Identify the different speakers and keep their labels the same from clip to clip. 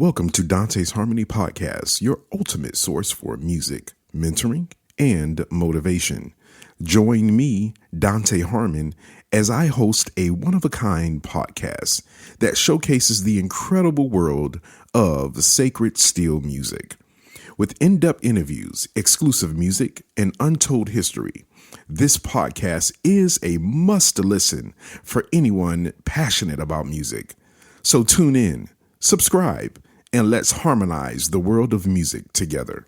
Speaker 1: Welcome to Dante's Harmony Podcast, your ultimate source for music, mentoring, and motivation. Join me, Danté Harmon, as I host a one-of-a-kind podcast that showcases the incredible world of sacred steel music. With in-depth interviews, exclusive music, and untold history, this podcast is a must-listen for anyone passionate about music. So tune in, subscribe, and let's harmonize the world of music together.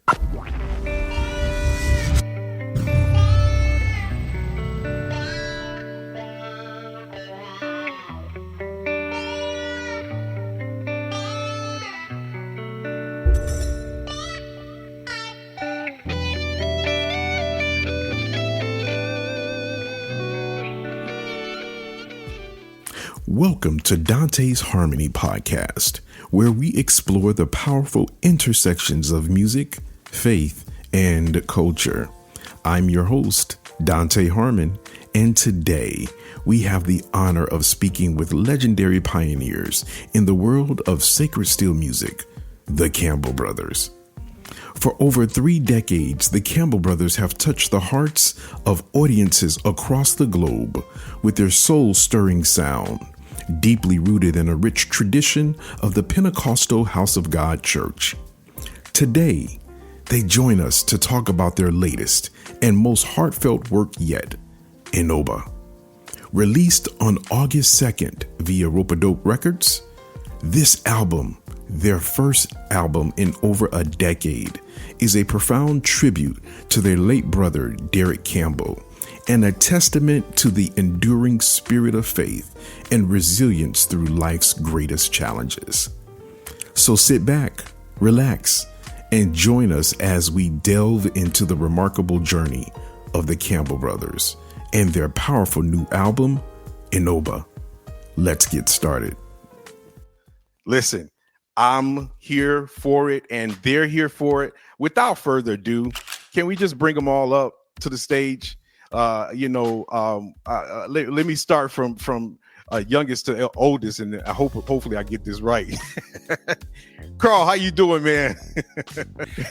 Speaker 1: Welcome to Dante's Harmony Podcast, where we explore the powerful intersections of music, faith, and culture. I'm your host, Danté Harmon, and today we have the honor of speaking with legendary pioneers in the world of sacred steel music, the Campbell Brothers. For over 3 decades, the Campbell Brothers have touched the hearts of audiences across the globe with their soul-stirring sound, deeply rooted in a rich tradition of the Pentecostal House of God church. Today, they join us to talk about their latest and most heartfelt work yet, Innova. Released on August 2nd via Ropeadope Records, this album, their first album in over a decade, is a profound tribute to their late brother, Darick Campbell, and a testament to the enduring spirit of faith and resilience through life's greatest challenges. So sit back, relax, and join us as we delve into the remarkable journey of the Campbell Brothers and their powerful new album, Innova. Let's get started. Listen, I'm here for it and they're here for it. Without further ado, can we just bring them all up to the stage? Let me start from youngest to oldest, and hopefully I get this right. Carl, how you doing, man?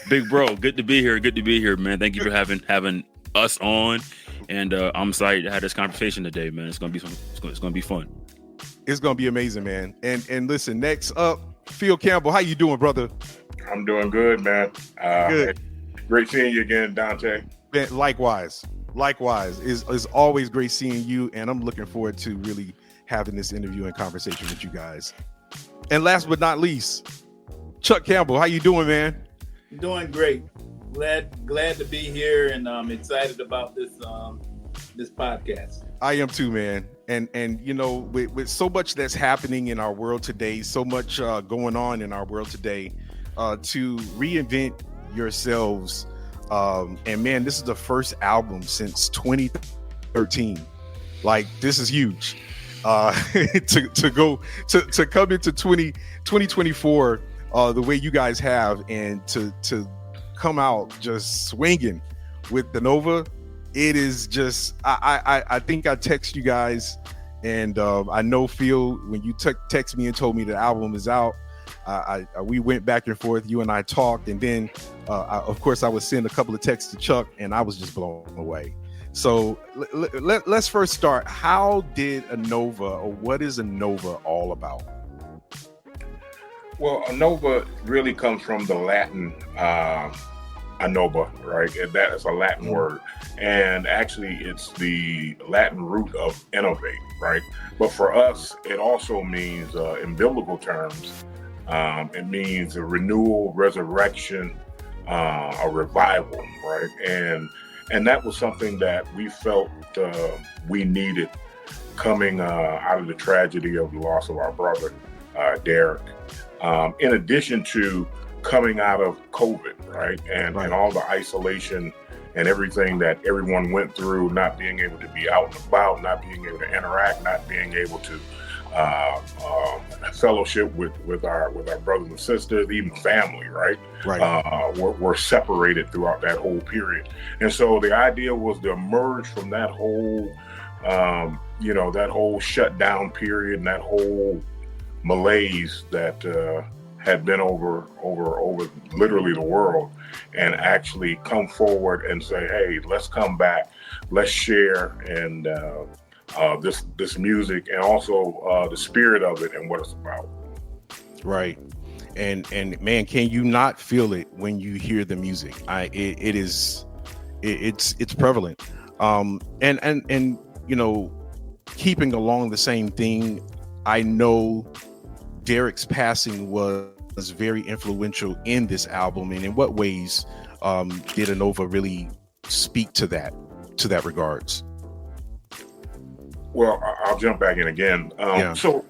Speaker 2: Big bro, good to be here. Good to be here, man. Thank you for having us on, and I'm excited to have this conversation today, man. It's gonna be fun.
Speaker 1: It's gonna be amazing, man. And listen, next up, Phil Campbell, how you doing, brother?
Speaker 3: I'm doing good, man.
Speaker 1: Good.
Speaker 3: Great seeing you again, Dante.
Speaker 1: Man, likewise. It's always great seeing you, and I'm looking forward to really having this interview and conversation with you guys. And last but not least, Chuck Campbell, how you doing, man?
Speaker 4: Doing great. Glad to be here, and I'm excited about this podcast.
Speaker 1: I am too, man. And you know, with so much that's happening in our world today, so much going on in our world today, to reinvent yourselves. And man, this is the first album since 2013. Like, this is huge. To come into 2024 the way you guys have, and to come out just swinging with the Innova, it is just, I think I text you guys, and I know Phil, when you text me and told me the album is out, we went back and forth, you and I talked, and then of course I would send a couple of texts to Chuck, and I was just blown away. So let's first start. How did Innova, or what is Innova all about?
Speaker 3: Well, Innova really comes from the Latin Innova, right? And that is a Latin word. And actually, it's the Latin root of innovate, right? But for us, it also means, in biblical terms, it means a renewal, resurrection, a revival, right? And that was something that we felt we needed coming out of the tragedy of the loss of our brother, Darick. In addition to coming out of COVID, right? And all the isolation and everything that everyone went through, not being able to be out and about, not being able to interact, not being able to fellowship with our brothers and sisters, even family, right? We're separated throughout that whole period. And so the idea was to emerge from that whole, that whole shutdown period and that whole malaise that had been over literally the world, and actually come forward and say, hey, let's come back, let's share, and this music, and also the spirit of it and what it's about.
Speaker 1: Right. And man, can you not feel it when you hear the music? It's prevalent. And you know, keeping along the same thing, I know Darick's passing was very influential in this album. And in what ways did Innova really speak to that regards?
Speaker 3: Well, I'll jump back in again. So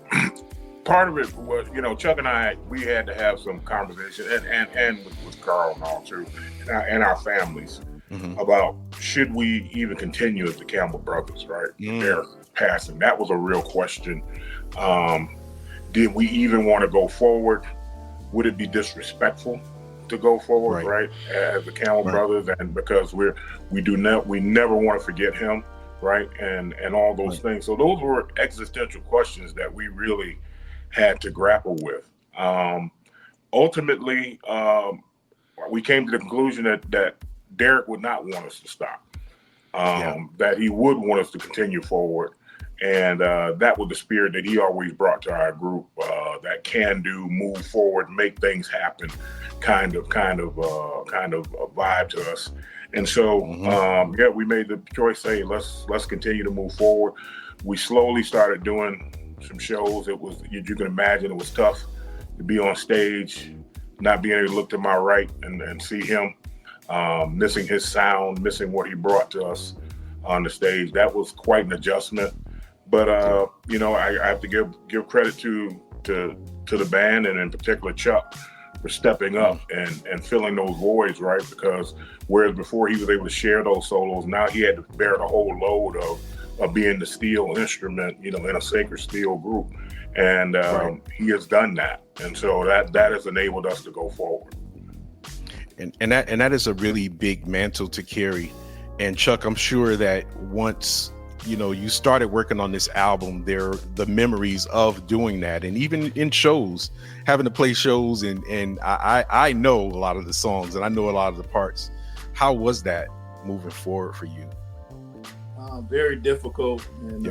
Speaker 3: part of it was, you know, Chuck and I, we had to have some conversation, and with Carl and all too, and our families, about should we even continue as the Campbell Brothers, right? Their passing. That was a real question. Did we even want to go forward? Would it be disrespectful to go forward, right? As the Campbell Brothers, and because we never want to forget him, right? And all those things. So those were existential questions that we really had to grapple with. Ultimately, we came to the conclusion that Darick would not want us to stop, that he would want us to continue forward. And that was the spirit that he always brought to our group, that can do, move forward, make things happen, kind of a vibe to us. And so, we made the choice, hey, let's continue to move forward. We slowly started doing some shows. It was, you can imagine, it was tough to be on stage, not being able to look to my right and see him, missing his sound, missing what he brought to us on the stage. That was quite an adjustment. But you know, I have to give credit to the band, and in particular Chuck, for stepping up and filling those voids, right? Because whereas before he was able to share those solos, now he had to bear the whole load of being the steel instrument, you know, in a sacred steel group. And he has done that. And so that has enabled us to go forward.
Speaker 1: And that is a really big mantle to carry. And Chuck, I'm sure that once, you know, you started working on this album, there the memories of doing that, and even in shows, having to play shows, and I know a lot of the songs and I know a lot of the parts. How was that moving forward for you?
Speaker 4: Very difficult, and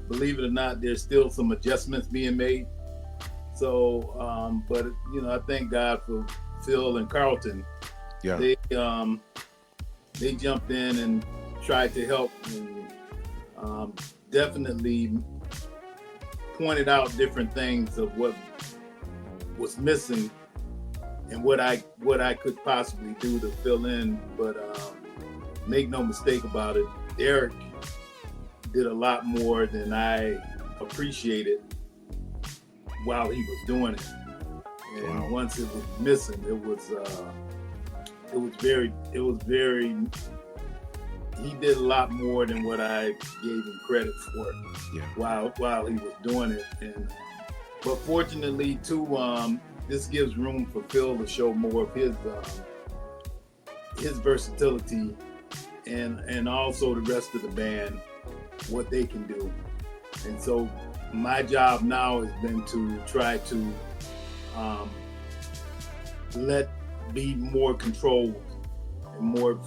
Speaker 4: believe it or not, there's still some adjustments being made. So, but you know, I thank God for Phil and Carlton. They jumped in and tried to help, and definitely pointed out different things of what was missing and what I could possibly do to fill in. But make no mistake about it, Darick did a lot more than I appreciated while he was doing it. And once it was missing, it was very, he did a lot more than what I gave him credit for while he was doing it. And but fortunately too, this gives room for Phil to show more of his versatility, and also the rest of the band, what they can do. And so my job now has been to try to be more controlled and more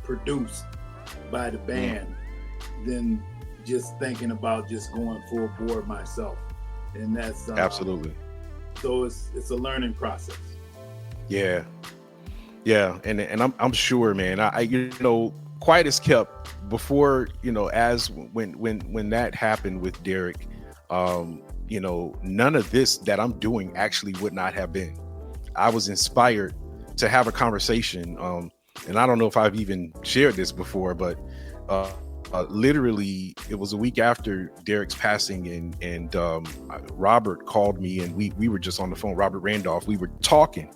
Speaker 4: produced by the band than just thinking about just going full bore myself. And that's
Speaker 1: absolutely. So
Speaker 4: it's a learning process.
Speaker 1: Yeah. And I'm sure, man, I you know, quiet as kept before, you know, as when that happened with Darick, you know, none of this that I'm doing actually would not have been. I was inspired to have a conversation, and I don't know if I've even shared this before, but literally it was a week after Darick's passing, and Robert called me, and we were just on the phone. Robert Randolph, we were talking,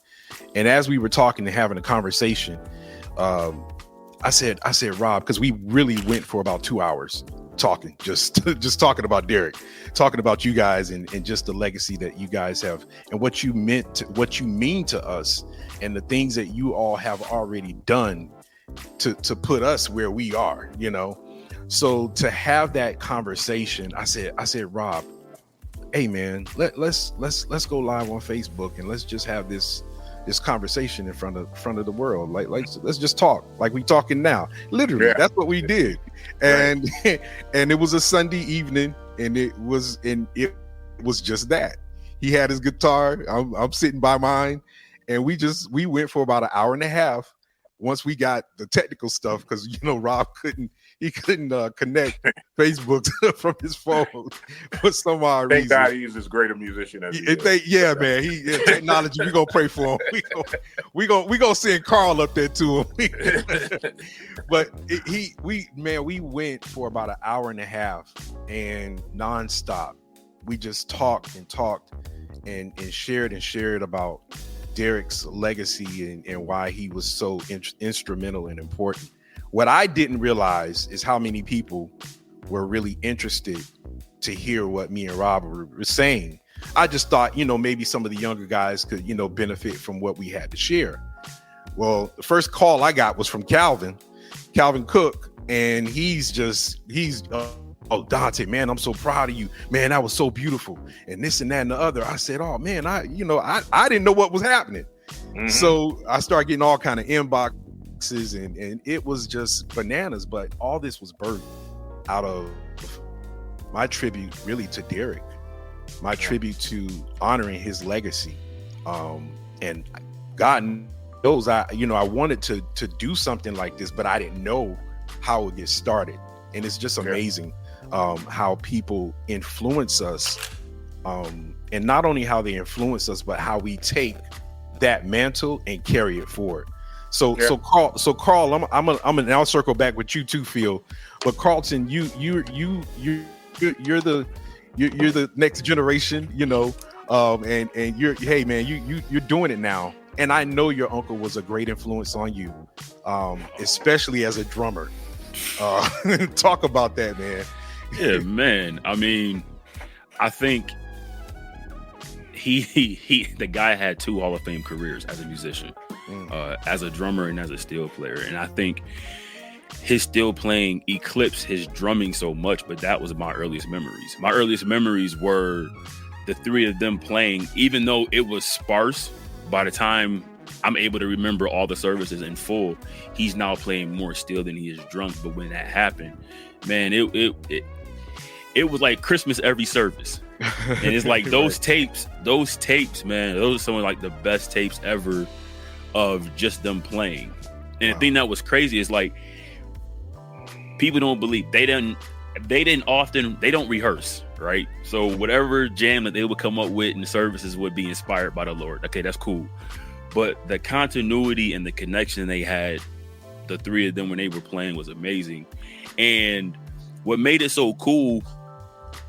Speaker 1: and as we were talking and having a conversation, I said, Rob, because we really went for about 2 hours talking, just talking about Darick, talking about you guys, and just the legacy that you guys have, and what you mean to us, and the things that you all have already done to put us where we are, you know. So to have that conversation, I said, Rob, hey man, let's go live on Facebook and let's just have this conversation in front of the world. Like let's just talk like we talking now. Literally, that's what we did. And and it was a Sunday evening, and it was just that. He had his guitar, I'm sitting by mine, and we went for about an hour and a half. Once we got the technical stuff, because Rob couldn't connect Facebook from his phone for some odd reason.
Speaker 3: Thank God he's as great a musician as he is.
Speaker 1: Man. Technology. We gonna pray for him. We gonna send Carl up there to him. But we went for about an hour and a half and nonstop. We just talked and shared about Darick's legacy and why he was so instrumental and important. What I didn't realize is how many people were really interested to hear what me and Rob were saying. I just thought, maybe some of the younger guys could, benefit from what we had to share. Well, the first call I got was from Calvin Cook, and he's oh, Dante, man, I'm so proud of you, man. That was so beautiful, and this and that and the other. I said, oh man, I didn't know what was happening. Mm-hmm. So I started getting all kind of inboxes, and it was just bananas. But all this was birthed out of my tribute, really, to Darick, my tribute to honoring his legacy. And God knows, I wanted to do something like this, but I didn't know how it would get started. And it's just amazing. How people influence us, and not only how they influence us, but how we take that mantle and carry it forward. So Carl, I'm gonna now circle back with you too, Phil. But Carlton, you're the next generation, and you're doing it now. And I know your uncle was a great influence on you, especially as a drummer. Talk about that, man.
Speaker 2: Yeah, man. I mean, I think the guy had 2 Hall of Fame careers as a musician, as a drummer and as a steel player. And I think his steel playing eclipsed his drumming so much, but that was my earliest memories. My earliest memories were the 3 of them playing, even though it was sparse. By the time I'm able to remember all the services in full, he's now playing more steel than he is drum. But when that happened, man, it was like Christmas every service. And it's like those tapes, man, those are some of like the best tapes ever of just them playing. And the thing that was crazy is like, people don't believe they don't rehearse, right? So whatever jam that they would come up with in the services would be inspired by the Lord. Okay, that's cool. But the continuity and the connection they had, the 3 of them when they were playing, was amazing. And what made it so cool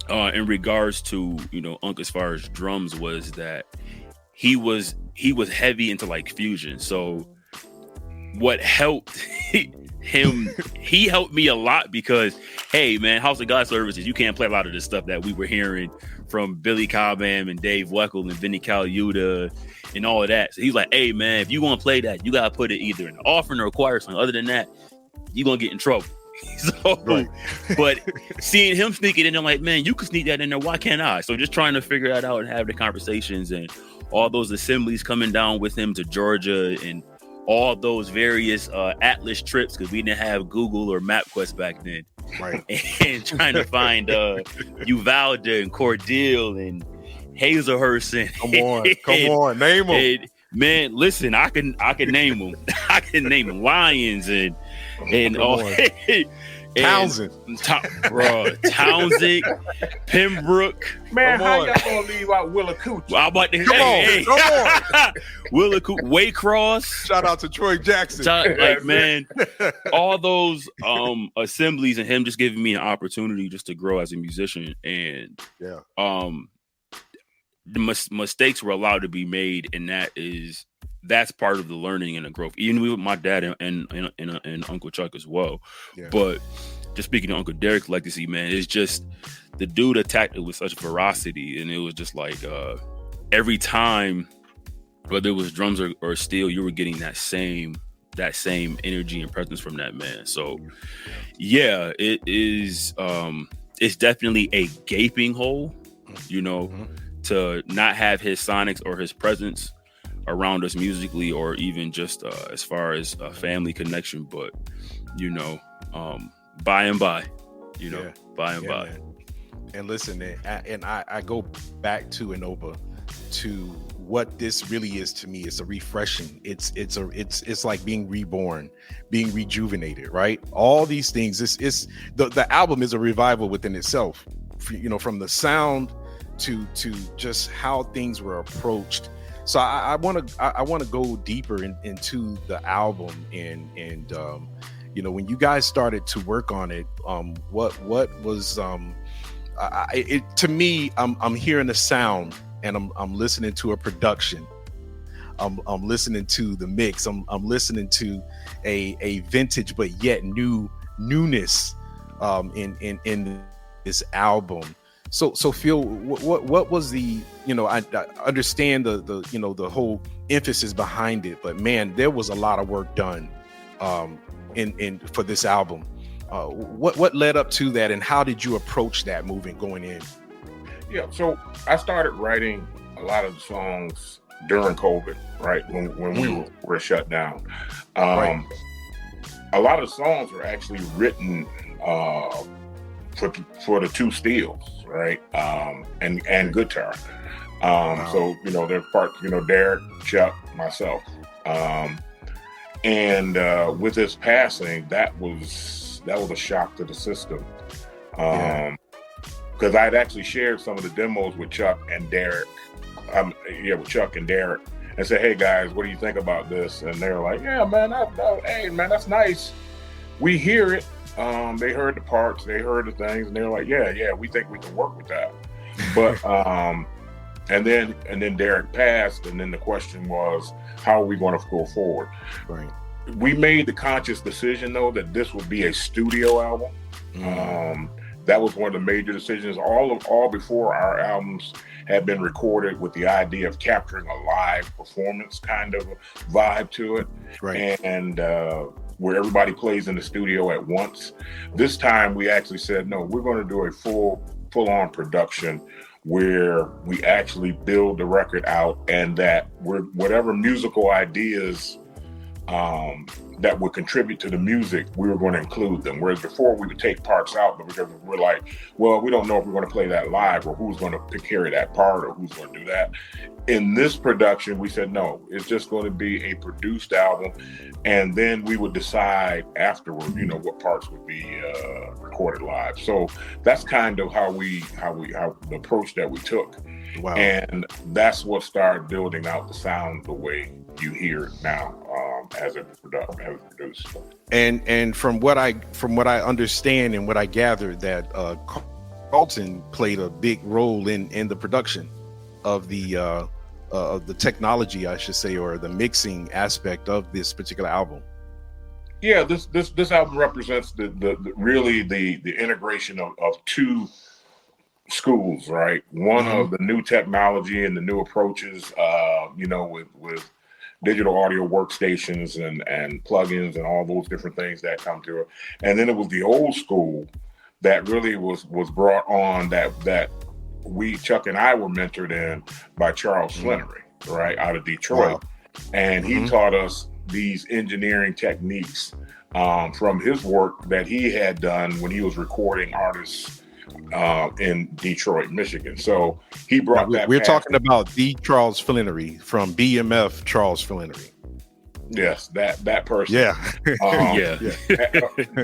Speaker 2: in regards to, Unc, as far as drums, was that he was heavy into like fusion. So what helped him, he helped me a lot, because, hey man, House of God services, you can't play a lot of the stuff that we were hearing from Billy Cobham and Dave Weckl and Vinny Colaiuta and all of that. So he's like, hey man, if you want to play that, you gotta put it either in an offering or a choir song. Other than that, you're gonna get in trouble. So, right. But seeing him sneak it in, I'm like, man, you can sneak that in there. Why can't I? So just trying to figure that out and have the conversations, and all those assemblies coming down with him to Georgia, and all those various Atlas trips, because we didn't have Google or MapQuest back then. Right. And trying to find Uvalde and Cordele and Hazelhurst. And,
Speaker 1: come on, name them.
Speaker 2: Man, listen, I can name them. I can name them. Lions and
Speaker 1: Townsend,
Speaker 2: Townsend, Pembroke.
Speaker 3: Man, how y'all gonna leave out Willacoochee?
Speaker 2: I'm about to come on. Willacoochee, Waycross.
Speaker 1: Shout out to Troy Jackson.
Speaker 2: Man, all those assemblies, and him just giving me an opportunity just to grow as a musician. And the mistakes were allowed to be made, and that's part of the learning and the growth. Even with my dad and Uncle Chuck as well. Yeah. But just speaking of Uncle Darick's legacy, man, it's just the dude attacked it with such ferocity, and it was just like every time, whether it was drums or steel, you were getting that same energy and presence from that man. So yeah, it is. It's definitely a gaping hole you know, to not have his sonics or his presence around us musically, or even just as far as a family connection. But, you know, by and by, you know, by and by.
Speaker 5: Man. And listen, I go back to Innova, to what this really is to me. It's a refreshing. It's like being reborn, being rejuvenated, right? All these things. It's the album is a revival within itself. You know, from the sound to just how things were approached. So I want to go deeper into the album, and you know, when you guys started to work on it, what was to me, I'm hearing the sound, and I'm listening to a production. I'm listening to the mix. I'm listening to a vintage but yet newness in this album. So Phil, what was the, you know, I understand the you know, the whole emphasis behind it, but man, there was a lot of work done in for this album. What led up to that, and how did you approach that going in?
Speaker 3: Yeah, so I started writing a lot of the songs during COVID, right? When we were shut down.
Speaker 5: Right.
Speaker 3: A lot of the songs were actually written for the two steels, right? And guitar.
Speaker 5: Wow.
Speaker 3: So, you know, there's parts, you know, Darick, Chuck, myself. And with his passing, that was a shock to the system. Because I'd actually shared some of the demos with Chuck and Darick. With Chuck and Darick, and said, "Hey guys, what do you think about this?" And they're like, "Yeah, man, hey man, that's nice. We hear it." They heard the parts, they heard the things, and they're like, "Yeah, we think we can work with that." But and then Darick passed, and then the question was, how are we going to go forward?
Speaker 5: Right.
Speaker 3: We made the conscious decision though that this would be a studio album. That was one of the major decisions. All before our albums had been recorded with the idea of capturing a live performance kind of vibe to it,
Speaker 5: right?
Speaker 3: And where everybody plays in the studio at once. This time we actually said, no, we're going to do a full-on production where we actually build the record out, and that whatever musical ideas that would contribute to the music, we were going to include them. Whereas before we would take parts out, but because we're like, well, we don't know if we're going to play that live, or who's going to carry that part, or who's going to do that. In this production, we said, no, it's just going to be a produced album. And then we would decide afterward, you know, what parts would be recorded live. So that's kind of how the approach that we took.
Speaker 5: Wow. And
Speaker 3: that's what started building out the sound the way you hear it now, as it's produced.
Speaker 5: And from what I understand and what I gathered, that Carlton played a big role in the production of the technology, I should say, or the mixing aspect of this particular album.
Speaker 3: Yeah, this album represents the integration of two schools, right? One of the new technology and the new approaches, you know, with digital audio workstations and plugins and all those different things that come to it. And then it was the old school that really was brought on, that Chuck and I were mentored in by Charles Flannery, right, out of Detroit. Wow. And he taught us these engineering techniques from his work that he had done when he was recording artists in Detroit, Michigan. So he brought that.
Speaker 5: We're talking about the Charles Flannery from BMF. Charles Flannery.
Speaker 3: Yes, that person.
Speaker 5: Yeah.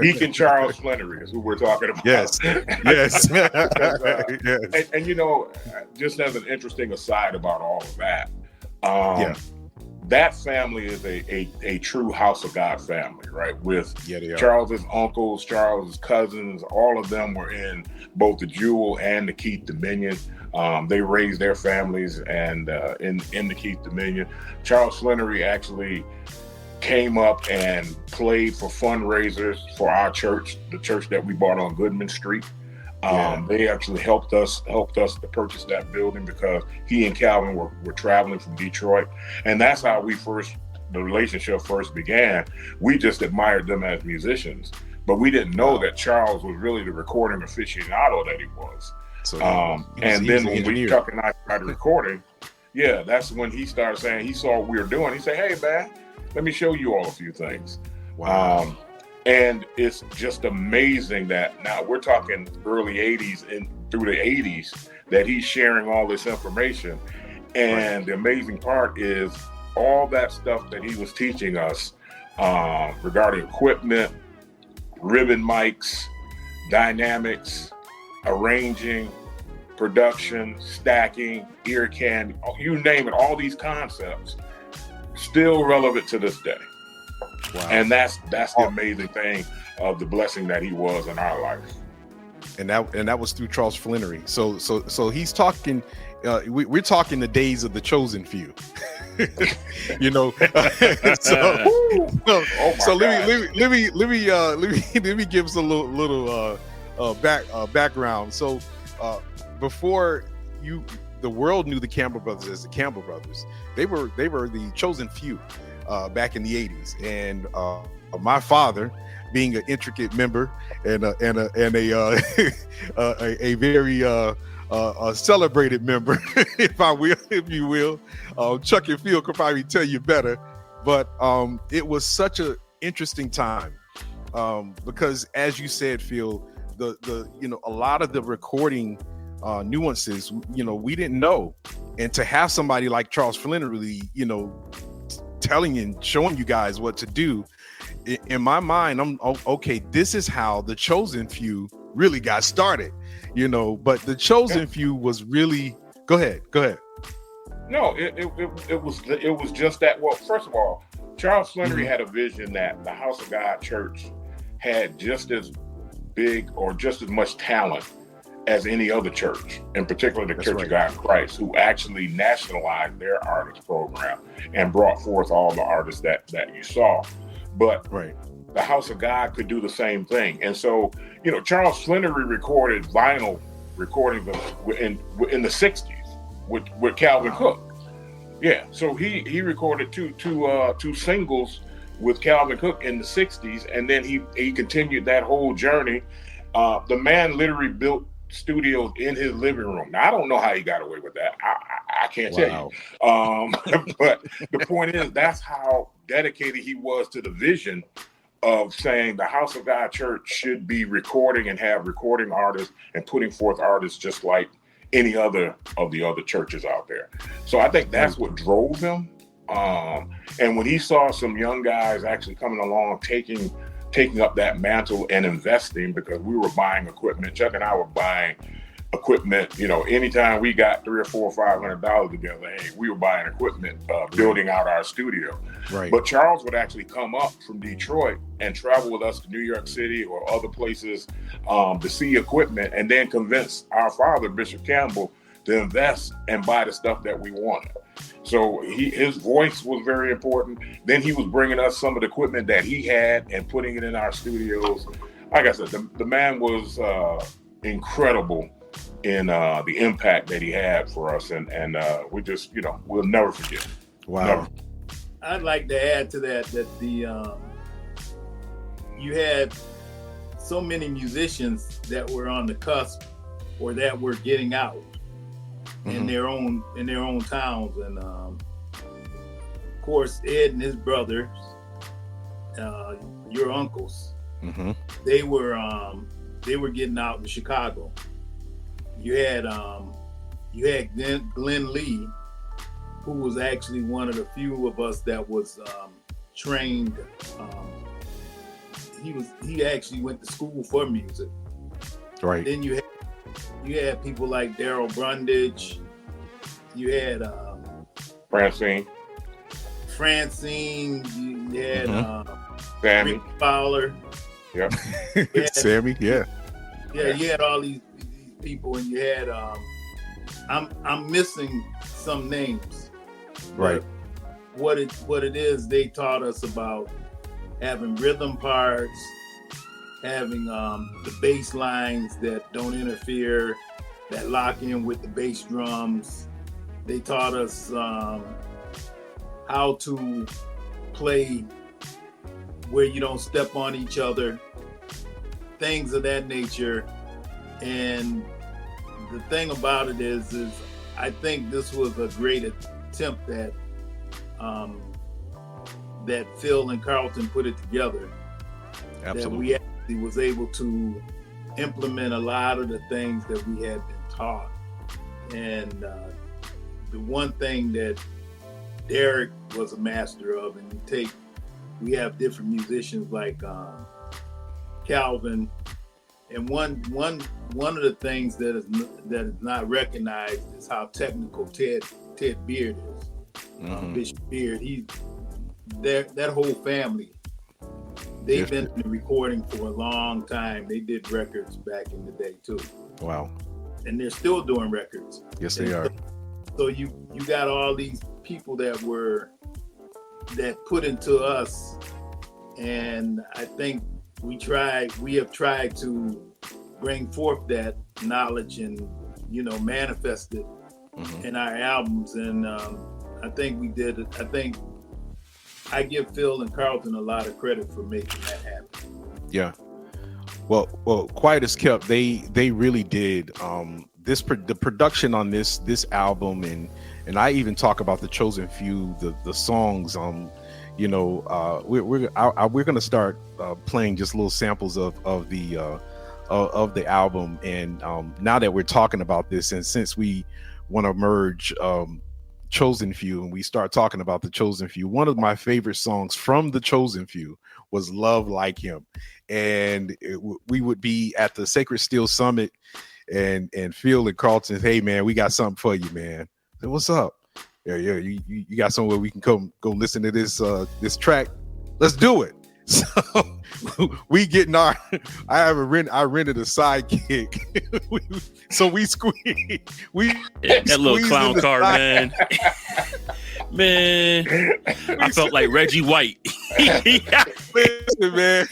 Speaker 3: Deacon Charles Flannery is who we're talking about.
Speaker 5: Yes. Yes.
Speaker 3: Yes. And you know, just as an interesting aside about all of that, that family is a true House of God family, right? With Charles's uncles, Charles's cousins, all of them were in both the Jewel and the Keith Dominion. They raised their families and in the Keith Dominion. Charles Flannery actually came up and played for fundraisers for our church, the church that we bought on Goodman Street. They actually helped us to purchase that building because he and Calvin were traveling from Detroit. And that's how the relationship first began. We just admired them as musicians, but we didn't know that Charles was really the recording aficionado that he was.
Speaker 5: So
Speaker 3: and then when Chuck and I started recording, yeah, that's when he started saying he saw what we were doing. He said, "Hey, man, let me show you all a few things."
Speaker 5: Wow.
Speaker 3: And it's just amazing that now we're talking early 80s and through the 80s that he's sharing all this information. And the amazing part is all that stuff that he was teaching us regarding equipment, ribbon mics, dynamics, arranging, production, stacking, ear candy, you name it, all these concepts still relevant to this day. Wow. And that's the amazing thing of the blessing that he was in our life.
Speaker 5: And that was through Charles Flannery. So he's talking. We're talking the days of the chosen few. You know. Let me give us a little background. So before the world knew the Campbell Brothers as the Campbell Brothers. They were the chosen few back in the 80s, and my father, being an intricate member and a very celebrated member, if you will, Chuck and Phil could probably tell you better, but it was such an interesting time because, as you said, Phil, the a lot of the recording nuances, we didn't know, and to have somebody like Charles Flannery, telling and showing you guys what to do, in my mind, I'm okay. This is how the chosen few really got started, But the chosen few was really. Go ahead.
Speaker 3: No, it was just that. Well, first of all, Charles Flannery had a vision that the House of God Church had just as big or just as much talent as any other church, in particular the Church of God in Christ, who actually nationalized their artist program and brought forth all the artists that you saw. But the House of God could do the same thing. And so, Charles Flannery recorded vinyl recordings in the 60s with Calvin Cook. Yeah, so he recorded two singles with Calvin Cook in the 60s, and then he continued that whole journey. The man literally built studios in his living room. Now, I don't know how he got away with that. I can't tell you. But the point is, that's how dedicated he was to the vision of saying the House of God Church should be recording and have recording artists and putting forth artists just like any other of the other churches out there. So I think that's what drove him. And when he saw some young guys actually coming along, taking up that mantle and investing, because we were buying equipment. Chuck and I were buying equipment. Anytime we got $300 or $400 or $500 together, hey, we were buying equipment, building out our studio. Right. But Charles would actually come up from Detroit and travel with us to New York City or other places to see equipment, and then convince our father, Bishop Campbell, to invest and buy the stuff that we wanted. So his voice was very important. Then he was bringing us some of the equipment that he had and putting it in our studios. Like I said, the man was incredible in the impact that he had for us. And we just, we'll never forget.
Speaker 5: Wow.
Speaker 3: Never.
Speaker 4: I'd like to add to that you had so many musicians that were on the cusp or that were getting out in their own towns, and of course Ed and his brothers, your uncles, they were getting out in Chicago. You had Glenn Lee, who was actually one of the few of us that was trained. He actually went to school for music.
Speaker 5: Right.
Speaker 4: Then you had people like Daryl Brundage. You had
Speaker 3: Francine.
Speaker 4: You had
Speaker 3: Sammy
Speaker 4: Rick Fowler.
Speaker 3: Yep.
Speaker 5: Sammy. Yeah.
Speaker 4: Yeah. You had all these people, and you had I'm missing some names.
Speaker 5: Right.
Speaker 4: What it is, they taught us about having rhythm parts, having the bass lines that don't interfere, that lock in with the bass drums. They taught us how to play where you don't step on each other, things of that nature. And the thing about it is I think this was a great attempt that that Phil and Carlton put it together.
Speaker 5: Absolutely.
Speaker 4: That we actually was able to implement a lot of the things that we had been taught. And the one thing that Darick was a master of, and we have different musicians like Calvin, and one of the things that is not recognized is how technical Ted Beard is. Bishop Beard, that whole family, they've been in the recording for a long time. They did records back in the day too.
Speaker 5: Wow.
Speaker 4: And they're still doing records.
Speaker 5: Yes, they are.
Speaker 4: So you got all these people that put into us, and I think we have tried to bring forth that knowledge and manifest it in our albums, and I think we did it. I think I give Phil and Carlton a lot of credit for making that happen.
Speaker 5: Yeah. Well, Quiet as Kept, they really did. The production on this album, and I even talk about the chosen few, the songs. We're gonna start playing just little samples of the album. And now that we're talking about this, and since we want to merge chosen few, and we start talking about the chosen few, one of my favorite songs from the chosen few was Love Like Him. And we would be at the Sacred Steel Summit, and Phil and Carlton, hey man, we got something for you, man. I said, what's up? Yeah, you got somewhere we can go listen to this track. Let's do it. So we getting I rented a sidekick. So we
Speaker 2: that little clown car, man. Man, I felt like Reggie White.
Speaker 5: Listen, man.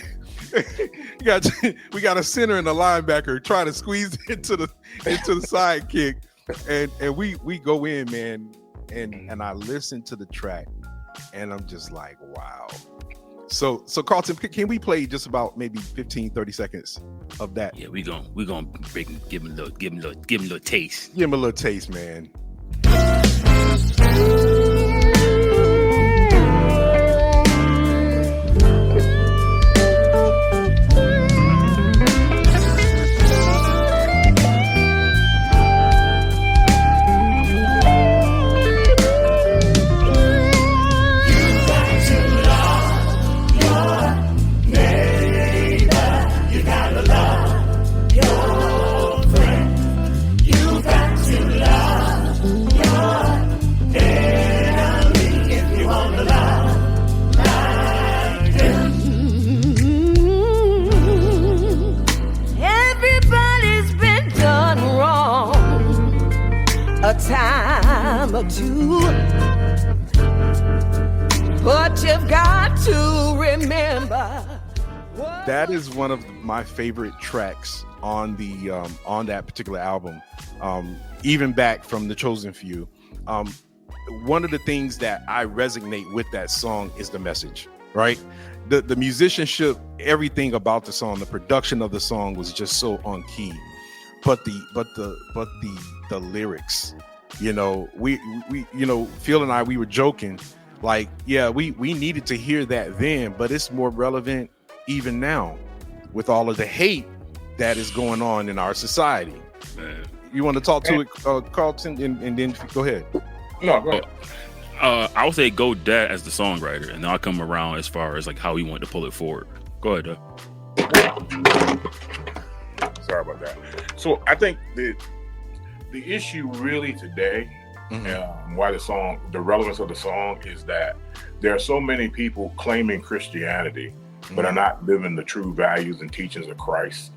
Speaker 5: We got a center and a linebacker trying to squeeze into the sidekick, and we go in, man, and I listen to the track, and I'm just like, wow. So Carlton, can we play just about maybe 15-30 seconds of that?
Speaker 2: Yeah, we gonna give him a little taste.
Speaker 5: Give him a little taste, man.
Speaker 6: Time or two, but you've got to remember.
Speaker 5: That is one of my favorite tracks on the on that particular album. Even back from the Chosen Few, one of the things that I resonate with that song is the message. Right, the musicianship, everything about the song, the production of the song was just so on key. But the lyrics, we Phil and I, we were joking, like, yeah, we needed to hear that then, but it's more relevant even now with all of the hate that is going on in our society. Man. You want to talk to it, Carlton, and then go ahead.
Speaker 3: No, go ahead.
Speaker 2: I would say go Dad as the songwriter, and then I'll come around as far as like how he wanted to pull it forward. Go ahead,
Speaker 3: Sorry about that. So I think the issue really today, why the relevance of the song is that there are so many people claiming Christianity, but are not living the true values and teachings of Christ.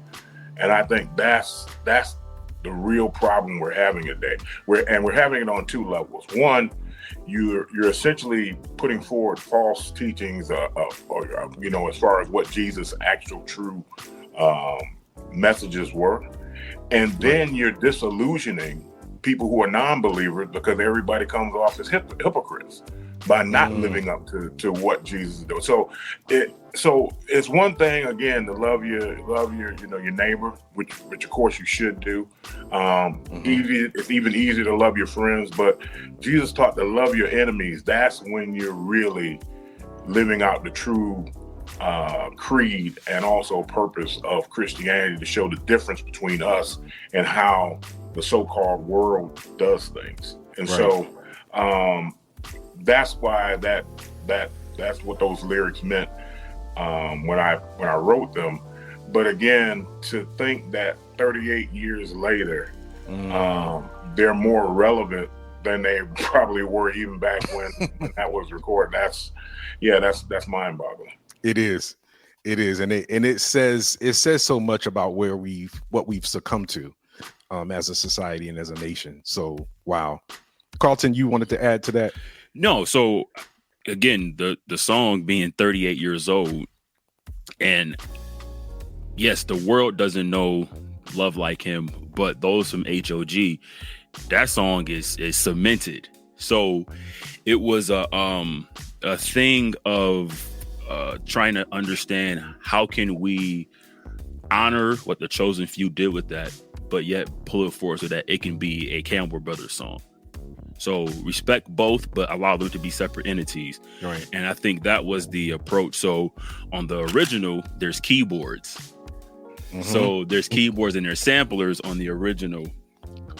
Speaker 3: And I think that's the real problem we're having today. We're having it on two levels. One, you're essentially putting forward false teachings, as far as what Jesus' actual true messages were. And then you're disillusioning people who are non-believers because everybody comes off as hypocrites. by not living up to what Jesus did. So it's one thing, again, to love your your neighbor, which of course you should do. It's even easier to love your friends, but Jesus taught to love your enemies. That's when you're really living out the true creed and also purpose of Christianity, to show the difference between us and how the so-called world does things. And so that's why that's what those lyrics meant when I wrote them. But again, to think that 38 years later, they're more relevant than they probably were even back when that was recorded. That's mind-boggling.
Speaker 5: It is, and it says so much about what we've succumbed to as a society and as a nation. So wow, Carlton, you wanted to add to that?
Speaker 2: No, so again, the song being 38 years old, and yes, the world doesn't know Love Like Him, but those from HOG, that song is cemented. So it was a thing of trying to understand how can we honor what the chosen few did with that, but yet pull it forward so that it can be a Campbell Brothers song. So respect both, but allow them to be separate entities.
Speaker 5: Right.
Speaker 2: And I think that was the approach. So on the original, there's keyboards. So there's keyboards and there's samplers on the original.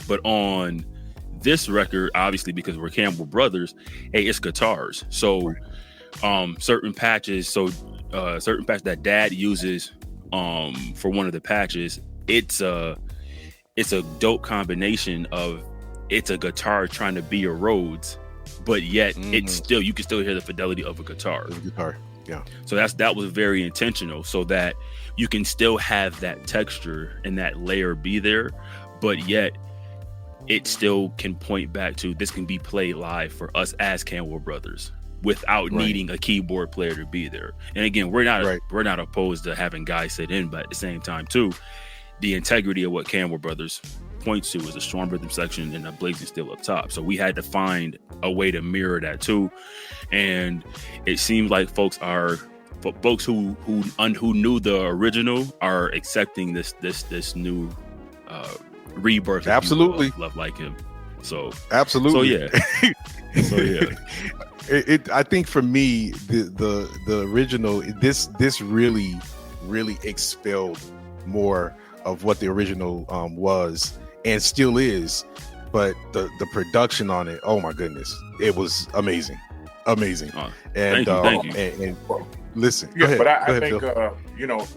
Speaker 2: But on this record, obviously, because we're Campbell Brothers, hey, it's guitars. So certain patches that Dad uses for one of the patches, it's a dope combination of, it's a guitar trying to be a Rhodes, but yet it's still, you can still hear the fidelity of a guitar.
Speaker 5: Yeah.
Speaker 2: So that was very intentional, so that you can still have that texture and that layer be there, but yet it still can point back to, this can be played live for us as Campbell Brothers without needing a keyboard player to be there. And again, we're not opposed to having guys sit in, but at the same time too, the integrity of what Campbell Brothers points to is a strong rhythm section and a blazing steel up top. So we had to find a way to mirror that too. And it seems like folks who knew the original are accepting this new rebirth.
Speaker 5: Absolutely.
Speaker 2: Love Like Him. So
Speaker 5: absolutely.
Speaker 2: So yeah.
Speaker 5: I think for me, the original, this really expelled more of what the original was and still is, but the production on it, oh my goodness, it was amazing. And
Speaker 2: thank you.
Speaker 5: And listen,
Speaker 3: yeah,
Speaker 5: ahead,
Speaker 3: but I
Speaker 5: think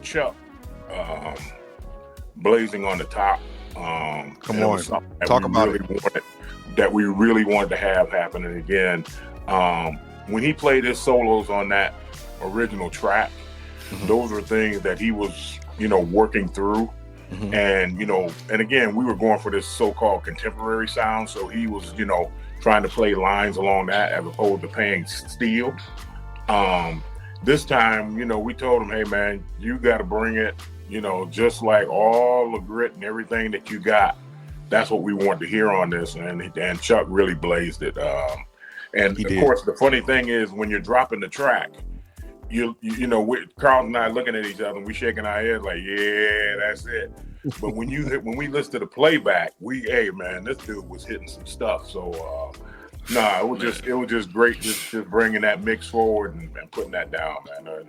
Speaker 3: Chuck blazing on the top.
Speaker 5: Come on, talk about it.
Speaker 3: That we really wanted to have happen. And again, when he played his solos on that original track, those were things that he was, working through. And, and again, we were going for this so-called contemporary sound. So he was, trying to play lines along that as opposed to playing steel. This time, we told him, hey man, you got to bring it, just like all the grit and everything that you got. That's what we want to hear on this. And Chuck really blazed it. And of course, the funny thing is when you're dropping the track, Carl and I looking at each other and we shaking our heads like, yeah, that's it. But when we listen to the playback, hey man, this dude was hitting some stuff. So it was just great just bringing that mix forward and putting that down, man.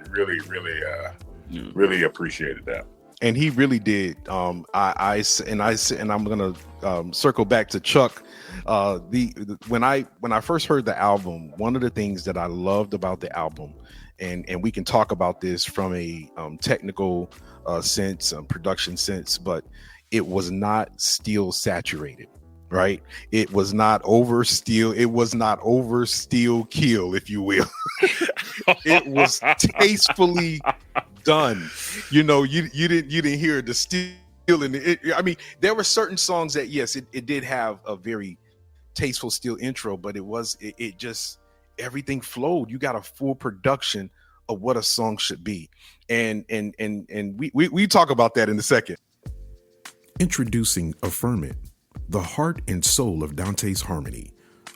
Speaker 3: Really appreciated that.
Speaker 5: And he really did. I'm gonna circle back to Chuck. When I first heard the album, one of the things that I loved about the album, and we can talk about this from a technical sense, production sense, but it was not steel saturated, right? It was not over steel. It was not over steel kill, if you will. It was tastefully done. You didn't hear the steel in it. I mean, there were certain songs that, yes, it did have a very tasteful steel intro, but it just everything flowed. You got a full production of what a song should be, and we talk about that in a second.
Speaker 1: Introducing Affirm It, the heart and soul of Dante's Harmony,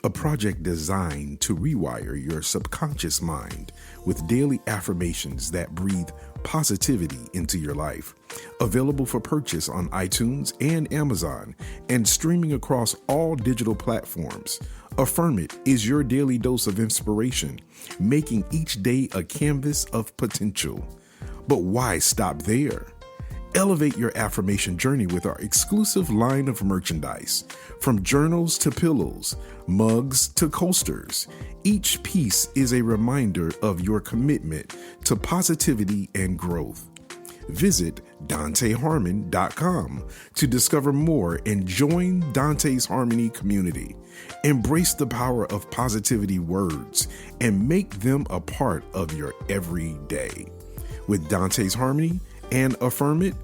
Speaker 1: a project designed to rewire your subconscious mind with daily affirmations that breathe positivity into your life. Available for purchase on iTunes and Amazon and streaming across all digital platforms. Affirm It is your daily dose of inspiration, making each day a canvas of potential. But why stop there? Elevate your affirmation journey with our exclusive line of merchandise. From journals to pillows, mugs to coasters, each piece is a reminder of your commitment to positivity and growth. Visit dantesharmon.com to discover more and join Dante's Harmony community. Embrace the power of positivity words and make them a part of your everyday. With Dante's Harmony and Affirm It,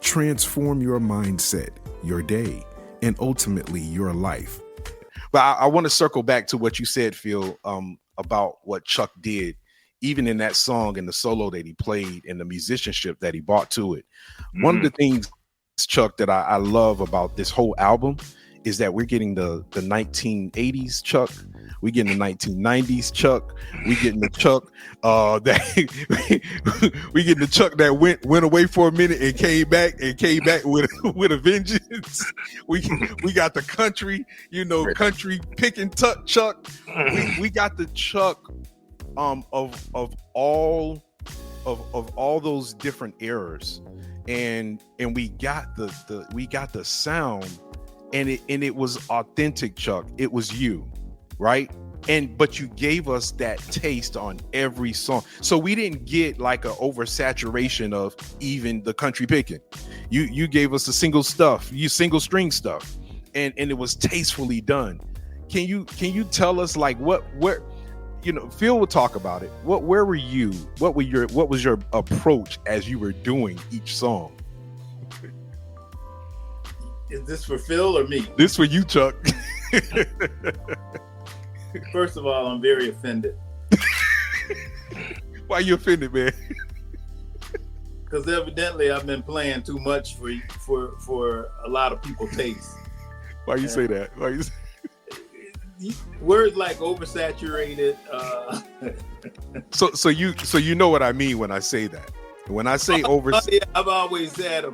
Speaker 1: transform your mindset, your day, and ultimately your life.
Speaker 5: But I want to circle back to what you said, Phil, about what Chuck did, even in that song and the solo that he played and the musicianship that he brought to it. Mm-hmm. One of the things, Chuck, that I love about this whole album is that we're getting the 1980s Chuck. We getting the 1990s Chuck. We getting the Chuck we getting the Chuck that went away for a minute and came back with a vengeance. We got the country, country picking Chuck. We got the Chuck of all those different eras, and we got the sound, and it was authentic, Chuck. It was you. Right. But you gave us that taste on every song. So we didn't get like an oversaturation of even the country picking. You gave us the single string stuff. And it was tastefully done. Can you tell us like where Phil will talk about it. Where were you? What was your approach as you were doing each song?
Speaker 4: Is this for Phil or me?
Speaker 5: This for you, Chuck.
Speaker 4: First of all, I'm very offended.
Speaker 5: Why are you offended, man?
Speaker 4: Because evidently I've been playing too much for a lot of people's taste.
Speaker 5: Why you say that?
Speaker 4: Words like oversaturated.
Speaker 5: So you know what I mean when I say that. When I say
Speaker 4: I've always had a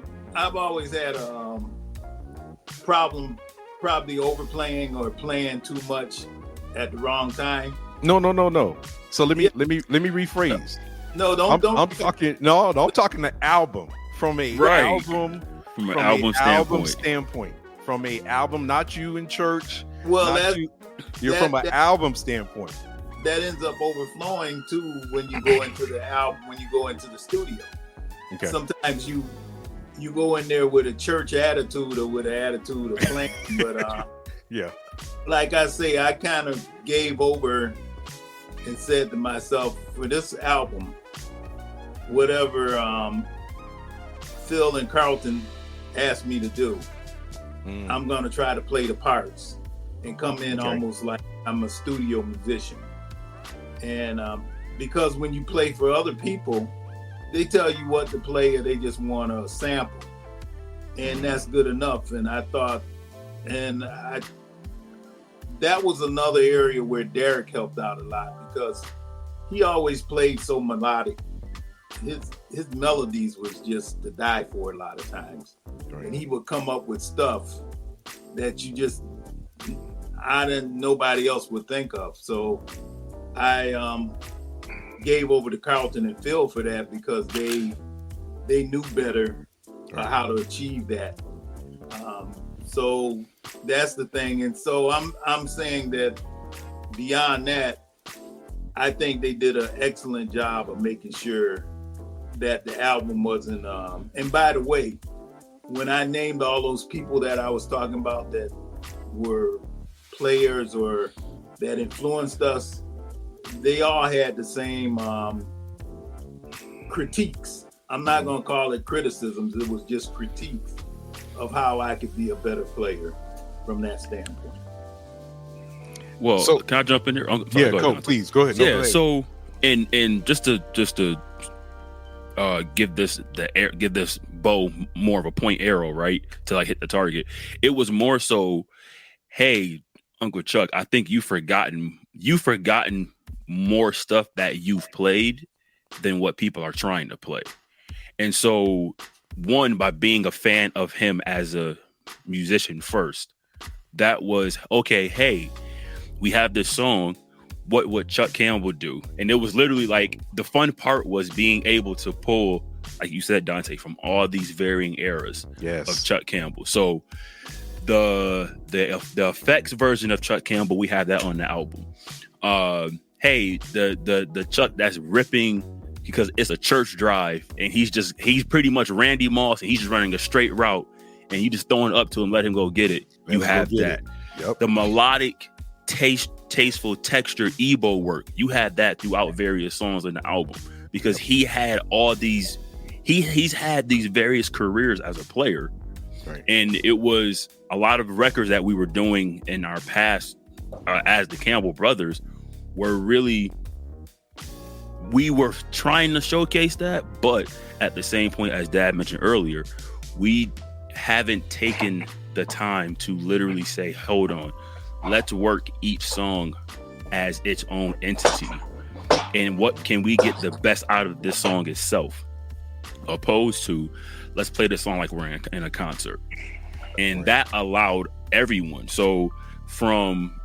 Speaker 4: problem, probably overplaying or playing too much at the wrong time.
Speaker 5: No. So let me rephrase.
Speaker 4: No, don't.
Speaker 5: I'm talking the album from an album standpoint. From a album, not you in church.
Speaker 4: Well,
Speaker 5: you're from an album standpoint.
Speaker 4: That ends up overflowing too when you go into the album, when you go into the studio. Okay. Sometimes you go in there with a church attitude or with an attitude of playing, but
Speaker 5: yeah.
Speaker 4: Like I say, I kind of gave over and said to myself, for this album, whatever Phil and Carlton asked me to do, I'm going to try to play the parts and come in almost like I'm a studio musician. And because when you play for other people, they tell you what to play or they just want a sample. And that's good enough. And I thought, that was another area where Darick helped out a lot because he always played so melodic. His melodies was just to die for a lot of times. Right. And he would come up with stuff that nobody else would think of. So I gave over to Carlton and Phil for that because they knew better how to achieve that. So that's the thing. And so I'm saying that beyond that, I think they did an excellent job of making sure that the album wasn't, and by the way, when I named all those people that I was talking about that were players or that influenced us, they all had the same critiques. I'm not going to call it criticisms. It was just critiques of how I could be a better player from that standpoint.
Speaker 2: Well, so, can I jump in here?
Speaker 5: Please go ahead.
Speaker 2: Yeah. So, and just to give this bow more of a point arrow, right, to like hit the target. It was more so, hey, Uncle Chuck, I think you've forgotten more stuff that you've played than what people are trying to play. And so, one, by being a fan of him as a musician first, that was, okay, hey, we have this song. What would Chuck Campbell do? And it was literally like, the fun part was being able to pull, like you said, Dante, from all these varying eras of Chuck Campbell. So the effects version of Chuck Campbell, we have that on the album. Hey, the Chuck that's ripping because it's a church drive and he's pretty much Randy Moss and he's just running a straight route and you just throwing it up to him, let him go get it. You have that. Yep. The melodic, tasteful texture Ebo work, you had that throughout various songs in the album because he had all these, he's had these various careers as a player. Right. And it was a lot of records that we were doing in our past as the Campbell Brothers were really, we were trying to showcase that, but at the same point, as Dad mentioned earlier, we haven't taken the time to literally say, hold on, let's work each song as its own entity. And what can we get the best out of this song itself? Opposed to, let's play this song like we're in a concert. And that allowed everyone. So from,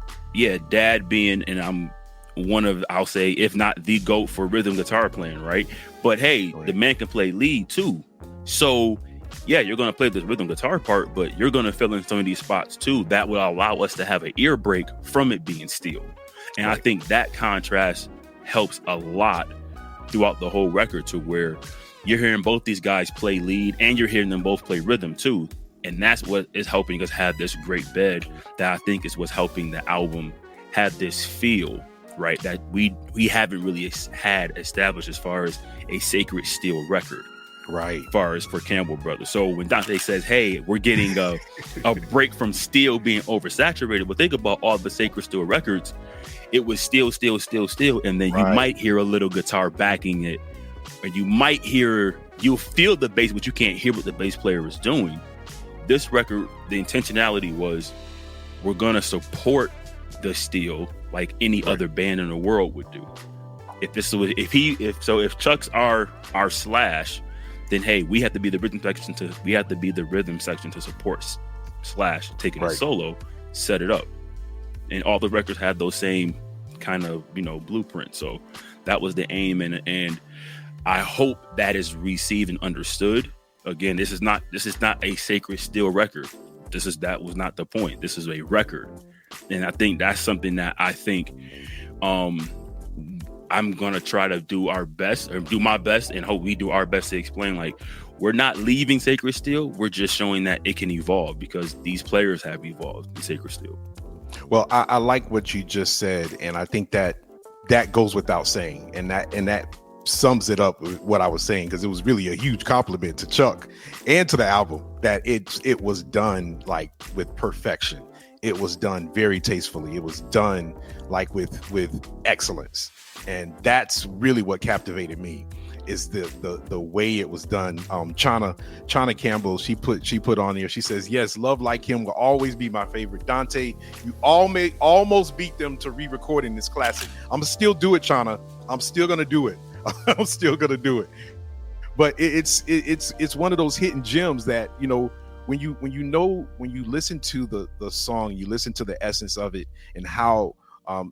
Speaker 2: Dad being, and I'm one of, I'll say, if not the GOAT for rhythm guitar playing, right? But hey, the man can play lead too. So you're going to play the rhythm guitar part, but you're going to fill in some of these spots too. That will allow us to have an ear break from it being steel. And I think that contrast helps a lot throughout the whole record to where you're hearing both these guys play lead and you're hearing them both play rhythm too. And that's what is helping us have this great bed that I think is what's helping the album have this feel, right, that we haven't really had established as far as a sacred steel record, right, as far as for Campbell Brothers. So when Dante says, hey, we're getting a break from steel being oversaturated, well, think about all the sacred steel records. It was steel, and then you might hear a little guitar backing it, or you'll feel the bass, but you can't hear what the bass player is doing. This record, the intentionality was, we're gonna support the steel like any other band in the world would do. If Chuck's our Slash, then hey, we have to be the rhythm section to support Slash taking a solo, set it up. And all the records had those same kind of, blueprint. So that was the aim, and I hope that is received and understood. Again, this is not a sacred steel record. That was not the point. This is a record. And I think that's something that I think I'm going to try to do my best and hope we do our best to explain, like, we're not leaving sacred steel. We're just showing that it can evolve because these players have evolved in sacred steel.
Speaker 5: Well, I like what you just said. And I think that goes without saying. And that sums it up with what I was saying, because it was really a huge compliment to Chuck and to the album that it was done like with perfection. It was done very tastefully. It was done like with excellence. And that's really what captivated me, is the way it was done. Chana Campbell, she put on there, she says, yes, Love Like Him will always be my favorite. Dante, you almost beat them to re-recording this classic. I'm gonna still do it, Chana. I'm still gonna do it. I'm still gonna do it. But it's one of those hidden gems that, when you listen to the song, you listen to the essence of it and how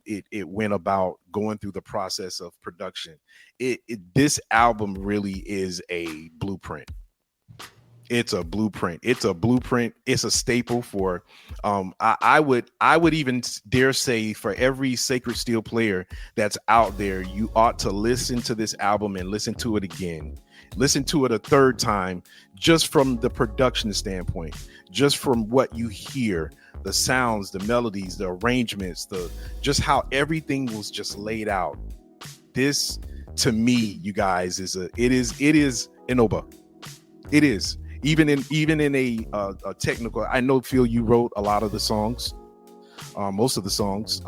Speaker 5: it went about going through the process of production. This album really is a blueprint. It's a blueprint. It's a staple for I would even dare say, for every sacred steel player that's out there, you ought to listen to this album and listen to it again. Listen to it a third time, just from the production standpoint, just from what you hear, the sounds, the melodies, the arrangements, just how everything was just laid out. This, to me, you guys, it is Innova. It is. Even in a technical, I know, Phil, you wrote a lot of the songs, most of the songs.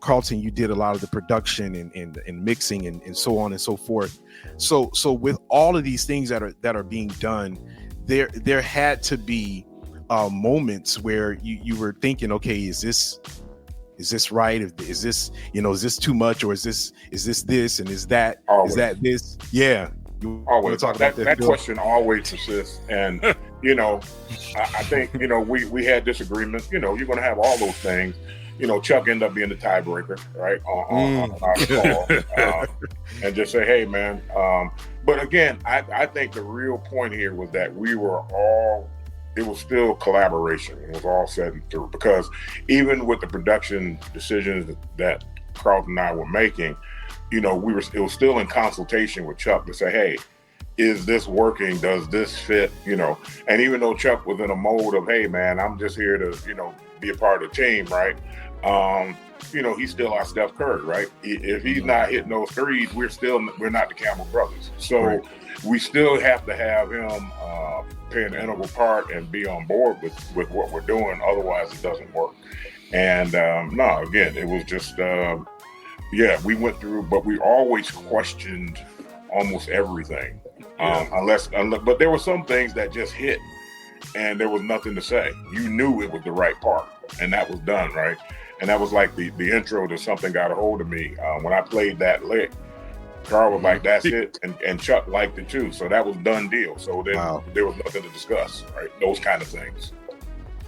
Speaker 5: Carlton, you did a lot of the production and mixing and so on and so forth. So with all of these things that are being done, there had to be moments where you were thinking, okay, is this right? Is this, is this too much, or is this this, and is that
Speaker 3: Always.
Speaker 5: is that this? Yeah.
Speaker 3: Always. That question always persists. And, I think, we had disagreements. You're going to have all those things. Chuck ended up being the tiebreaker, right? On our call. And just say, hey, man. But again, I think the real point here was that it was still collaboration. It was all said and through. Because even with the production decisions that Carlton and I were making, it was still in consultation with Chuck to say, hey, is this working? Does this fit? And even though Chuck was in a mode of, hey, man, I'm just here to, be a part of the team, right? He's still our Steph Curry, right? If he's not hitting those threes, we're not the Campbell Brothers. So we still have to have him play an integral part and be on board with what we're doing. Otherwise, it doesn't work. And again, it was just, we went through, but we always questioned almost everything. But there were some things that just hit and there was nothing to say. You knew it was the right part, and that was done, right? And that was like the intro to Something Got a Hold of Me. When I played that lick, Carl was like, that's it. And Chuck liked it too. So that was done deal. So then there was nothing to discuss, right? Those kind of things.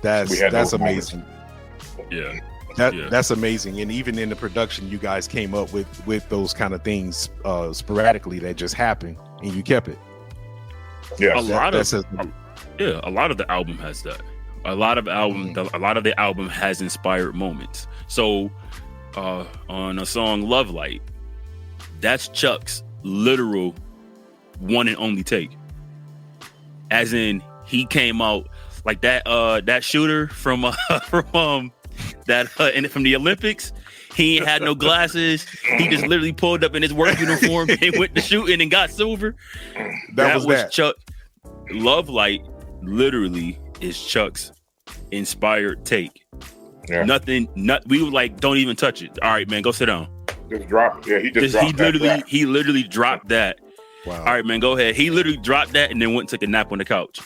Speaker 5: That's amazing.
Speaker 2: Yeah.
Speaker 5: That's amazing. And even in the production, you guys came up with those kind of things sporadically that just happened, and you kept it.
Speaker 3: Yeah.
Speaker 2: A lot of the album has that. A lot of the album has inspired moments. So on a song Love Light, that's Chuck's literal one and only take. As in, he came out like that shooter from from the Olympics. He ain't had no glasses. He just literally pulled up in his work uniform and went to shooting and got silver. That was Chuck. Love Light literally is Chuck's inspired take. Yeah. We were like, don't even touch it. All right, man, go sit down.
Speaker 3: Just drop it. Yeah,
Speaker 2: he literally dropped that. Wow. All right, man, go ahead. He literally dropped that and then went and took a nap on the couch.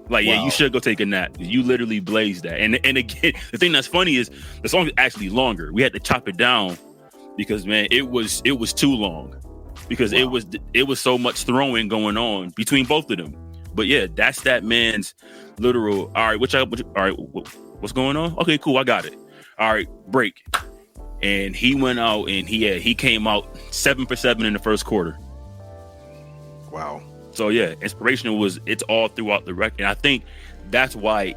Speaker 2: Like, yeah, you should go take a nap. You literally blazed that. And again, the thing that's funny is the song is actually longer. We had to chop it down because, man, it was too long because it was so much throwing going on between both of them. But yeah, that's that man's literal. All right, what's going on? Okay, cool, I got it. All right, break. And he went out and he came out 7 for 7 in the first quarter.
Speaker 5: Wow.
Speaker 2: So yeah, inspirational it's all throughout the record. And I think that's why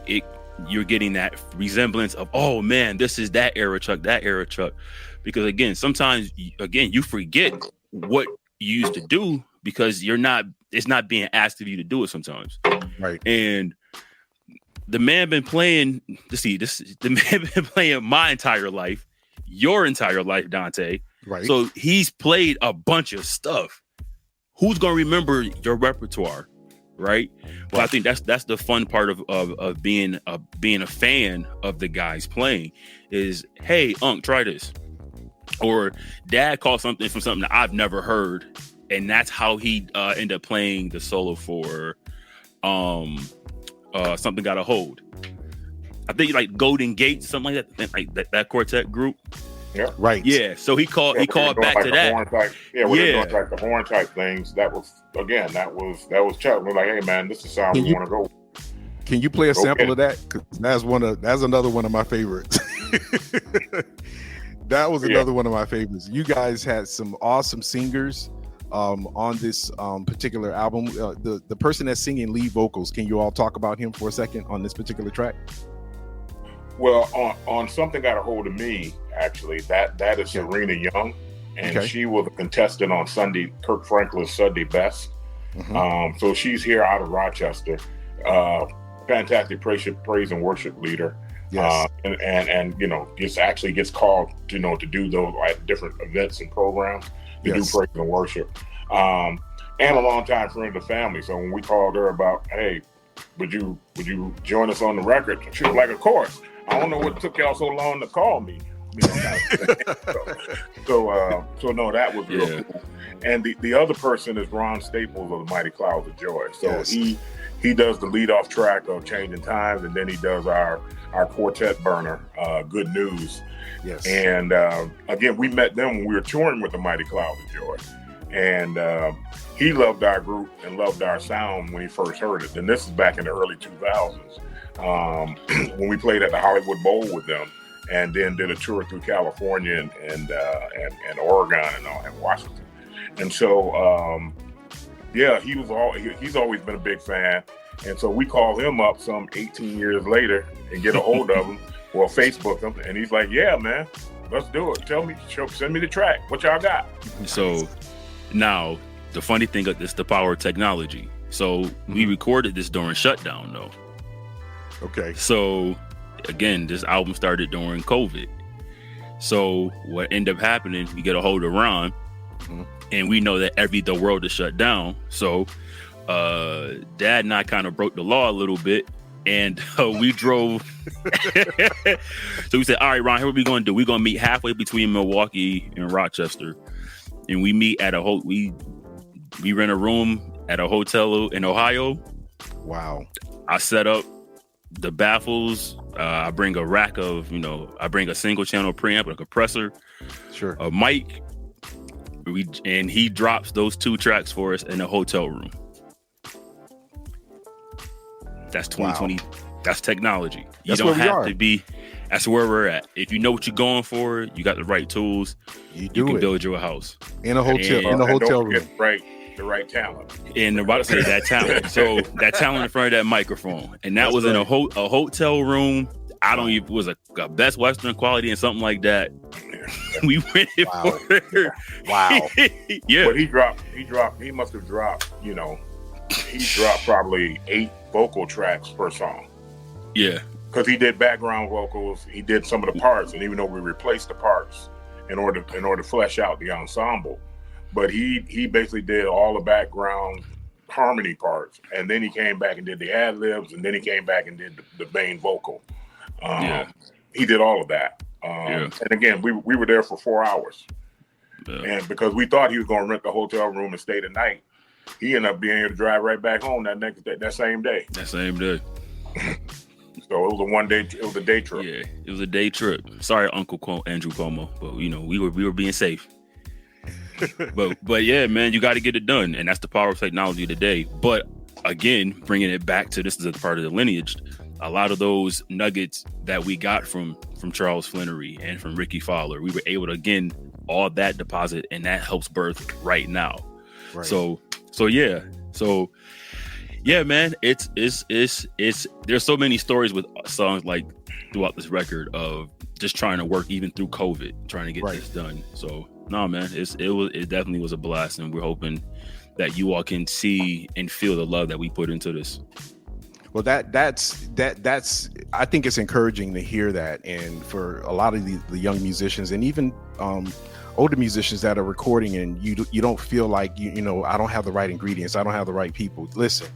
Speaker 2: you're getting that resemblance of, oh man, this is that era Chuck. Because again, sometimes you forget what you used to do because it's not being asked of you to do it sometimes.
Speaker 5: Right.
Speaker 2: And the man been playing my entire life, your entire life, Dante.
Speaker 5: Right.
Speaker 2: So he's played a bunch of stuff. Who's gonna remember your repertoire, right? Well, I think that's the fun part of being a fan of the guys playing is, hey, Unc, try this, or Dad called something from something that I've never heard, and that's how he ended up playing the solo for Something Got a Hold. I think like Golden Gate, something like that quartet group.
Speaker 3: Yeah.
Speaker 5: Right.
Speaker 2: Yeah. So he called back to that.
Speaker 3: They're doing like the horn type things. That was Chuck. We're like, hey man, this is the sound we want to go.
Speaker 5: Can you play a sample of that? Because that's another one of my favorites. That was another one of my favorites. You guys had some awesome singers on this particular album. The person that's singing lead vocals, can you all talk about him for a second on this particular track?
Speaker 3: Well, on Something Got a Hold of Me, actually, that is Serena Young, and she was a contestant on Kirk Franklin's Sunday Best. Mm-hmm. So she's here out of Rochester. Fantastic praise and worship leader. Yes. And gets called to do those like different events and programs to do praise and worship. And a longtime friend of the family. So when we called her about, hey, would you join us on the record? She was like, of course. I don't know what took y'all so long to call me, You know, kind of so no, that was real cool. And the other person is Ron Staples of the Mighty Clouds of Joy. So he does the lead off track of Changing Times, and then he does our quartet burner, Good News.
Speaker 5: Yes.
Speaker 3: And again, we met them when we were touring with the Mighty Clouds of Joy. And he loved our group and loved our sound when he first heard it. And this is back in the early 2000s when we played at the Hollywood Bowl with them, and then did a tour through California and Oregon and Washington. And so, he's always been a big fan. And so we called him up some 18 years later and get a hold of him, well, Facebook him. And he's like, yeah, man, let's do it. Send me the track. What y'all got?
Speaker 2: So now the funny thing is the power of technology. So we recorded this during shutdown though.
Speaker 5: Okay.
Speaker 2: So again, this album started during COVID. So what ended up happening, we get a hold of Ron, and we know that the world is shut down. So Dad and I kind of broke the law a little bit, and we drove. So we said, all right, Ron, here's what we're going to do. We're going to meet halfway between Milwaukee and Rochester, and we meet at we rent a room at a hotel in Ohio.
Speaker 5: Wow. I
Speaker 2: set up the baffles. I bring a rack of, I bring a single channel preamp, a compressor, a mic. And he drops those 2 tracks for us in a hotel room. That's 2020. Wow. That's technology. You don't have to be. That's where we're at. If you know what you're going for, you got the right tools. You can build your house
Speaker 5: in a hotel. In a hotel room.
Speaker 3: The right talent.
Speaker 2: And about to say that talent. So that talent in front of that microphone, and that was in a hotel room. I don't even was a Best Western quality and something like that. We rented for it.
Speaker 5: Wow.
Speaker 2: Yeah.
Speaker 3: But he must have dropped, he dropped probably 8 vocal tracks per song.
Speaker 2: Yeah.
Speaker 3: Because he did background vocals, he did some of the parts, and even though we replaced the parts in order to flesh out the ensemble, but he basically did all the background harmony parts, and then he came back and did the ad libs, and then he came back and did the main vocal. He did all of that. And again, we were there for 4 hours. Yeah. And because we thought he was going to rent the hotel room and stay the night, he ended up being able to drive right back home that same day.
Speaker 2: That same day.
Speaker 3: So it was a day trip.
Speaker 2: Yeah, it was a day trip. Sorry, Uncle Andrew Cuomo, but we were being safe. but yeah, man, you got to get it done, and that's the power of technology today. But again, bringing it back to this is a part of the lineage. A lot of those nuggets that we got from Charles Flannery and from Ricky Fowler, we were able to, again, all that deposit, and that helps birth right now. Right. So yeah, man, it's there's so many stories with songs like throughout this record of just trying to work even through COVID, trying to get this done. So no, man, it definitely was a blast, and we're hoping that you all can see and feel the love that we put into this.
Speaker 5: Well, that's I think it's encouraging to hear that, and for a lot of the young musicians and even older musicians that are recording, and you don't feel like I don't have the right ingredients, I don't have the right people. Listen,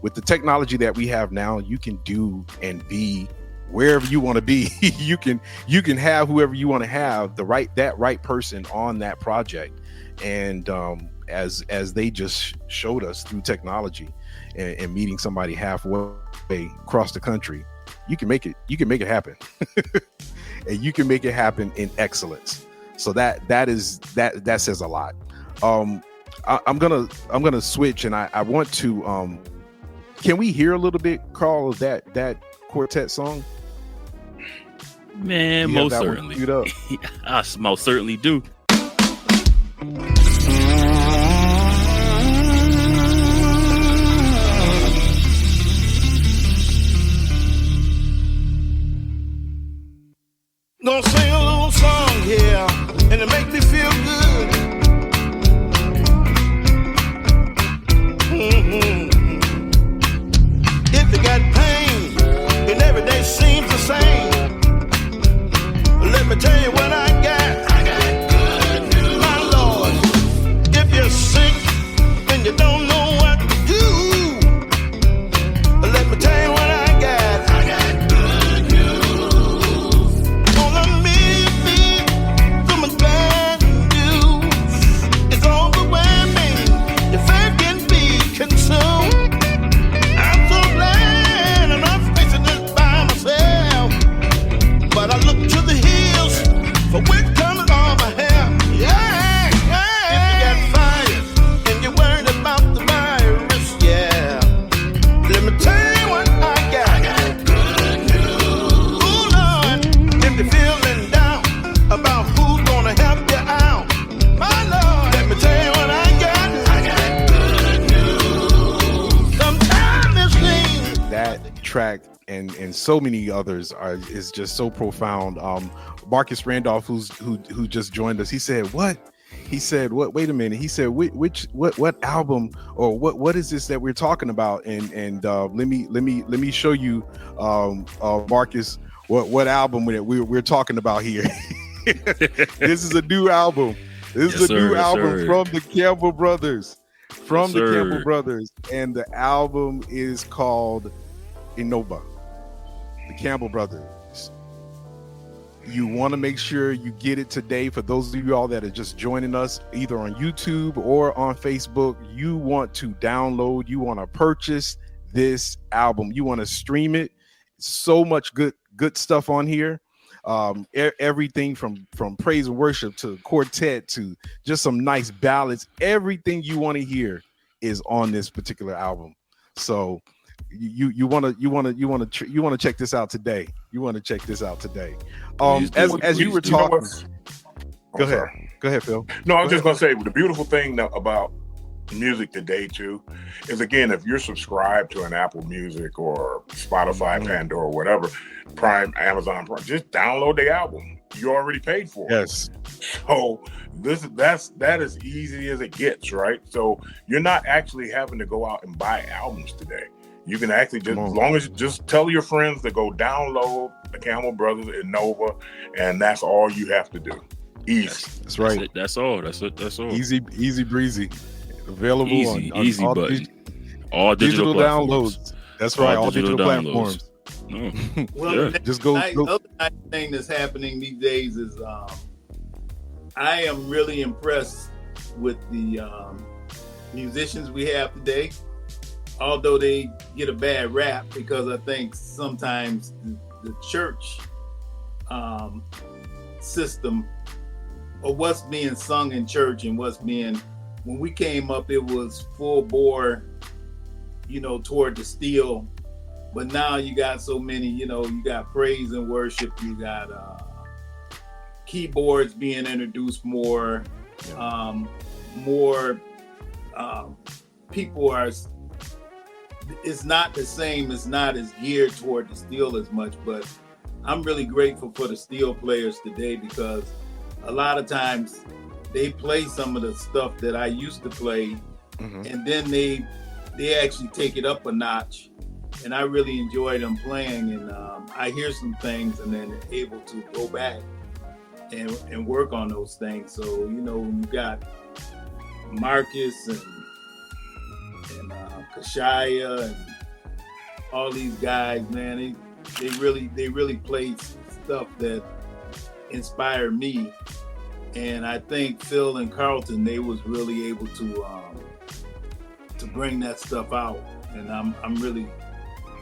Speaker 5: with the technology that we have now, you can do and be wherever you want to be. you can have whoever you want to have, that right person on that project, and as they just showed us through technology and meeting somebody halfway across the country, you can make it happen. And you can make it happen in excellence. So that says a lot. I'm gonna switch, and I want to can we hear a little bit, Carl, of that quartet song?
Speaker 2: Man, most certainly. I most certainly do.
Speaker 7: Gonna sing a little song here, and it make me feel good. If you got pain, and every day seems the same, let me tell you what I got. I got good news, my Lord. If you're sick and you don't know what to do, let me tell you what I got. I got good news. Gonna make me
Speaker 5: so many others is just so profound. Marcus Randolph, who just joined us, he said, "What?" He said, "What? Wait a minute." He said, "What album or what is this that we're talking about?" And let me show you, Marcus, what album we're talking about here. This is a new album. This is a new album from the Campbell Brothers. Campbell Brothers, and the album is called Innova. The Campbell Brothers. You want to make sure you get it today. For those of you all that are just joining us, either on YouTube or on Facebook, you want to download, you want to purchase this album, you want to stream it. So much good stuff on here. Everything from praise and worship to quartet to just some nice ballads. Everything you want to hear is on this particular album. So you want to check this out today. You want to check this out today. As you were talking, go ahead, Phil.
Speaker 3: No, I was just gonna say the beautiful thing about music today too is, again, if you're subscribed to an Apple Music or Spotify, Pandora, whatever, Prime, Amazon Prime, just download the album. You already paid for it.
Speaker 5: Yes.
Speaker 3: So that is easy as it gets, right? So you're not actually having to go out and buy albums today. You can actually just, as long as you just tell your friends to go download the Campbell Brothers Innova, and that's all you have to do. Easy.
Speaker 5: That's right.
Speaker 2: That's all. That's all.
Speaker 5: Easy breezy. Available
Speaker 2: easy
Speaker 5: on
Speaker 2: button. All digital
Speaker 5: downloads. That's right. All digital platforms.
Speaker 4: Well,
Speaker 5: just go.
Speaker 4: Other nice thing that's happening these days is I am really impressed with the musicians we have today. Although they get a bad rap, because I think sometimes the church system, or what's being sung in church and what's being, when we came up, it was full bore, toward the steel. But now you got so many, you got praise and worship, you got keyboards being introduced more, people are, it's not the same, it's not as geared toward the steel as much, but I'm really grateful for the steel players today, because a lot of times they play some of the stuff that I used to play, and then they actually take it up a notch, and I really enjoy them playing, and I hear some things and then able to go back and work on those things. So, when you got Marcus and Kashaya and all these guys, man, they really played stuff that inspired me. And I think Phil and Carlton, they was really able to bring that stuff out. And I'm really,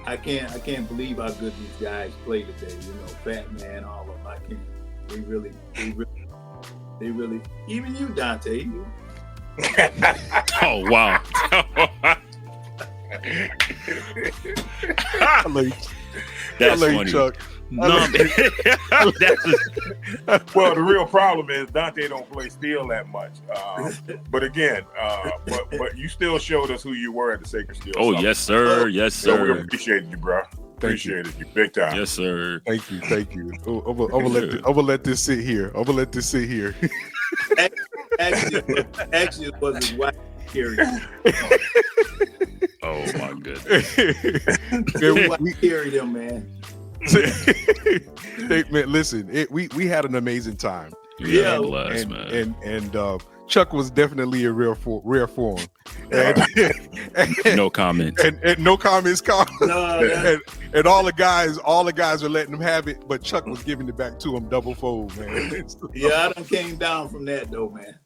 Speaker 4: I can't believe how good these guys play today. Fat Man, all of them. I can't. They really. Even you, Dante.
Speaker 2: Oh wow. That's funny.
Speaker 5: Chuck.
Speaker 3: Well, the real problem is Dante don't play steel that much. But again, but you still showed us who you were at the Sacred Steel.
Speaker 2: Oh, yes, sir. Yes, sir.
Speaker 3: So we appreciate you, bro. Appreciate you big time.
Speaker 2: Yes, sir.
Speaker 5: Thank you. I'm gonna let this sit here.
Speaker 4: Actually, it was his wife.
Speaker 2: Oh my goodness.
Speaker 4: We carried him, man.
Speaker 5: Man, listen, we had an amazing time.
Speaker 2: Yeah, blessed, man.
Speaker 5: And Chuck was definitely a rare form.
Speaker 2: No comments.
Speaker 5: And no comments.
Speaker 4: No.
Speaker 5: And all the guys were letting him have it, but Chuck was giving it back to him double fold, man.
Speaker 4: Yeah, I done came down from that though, man.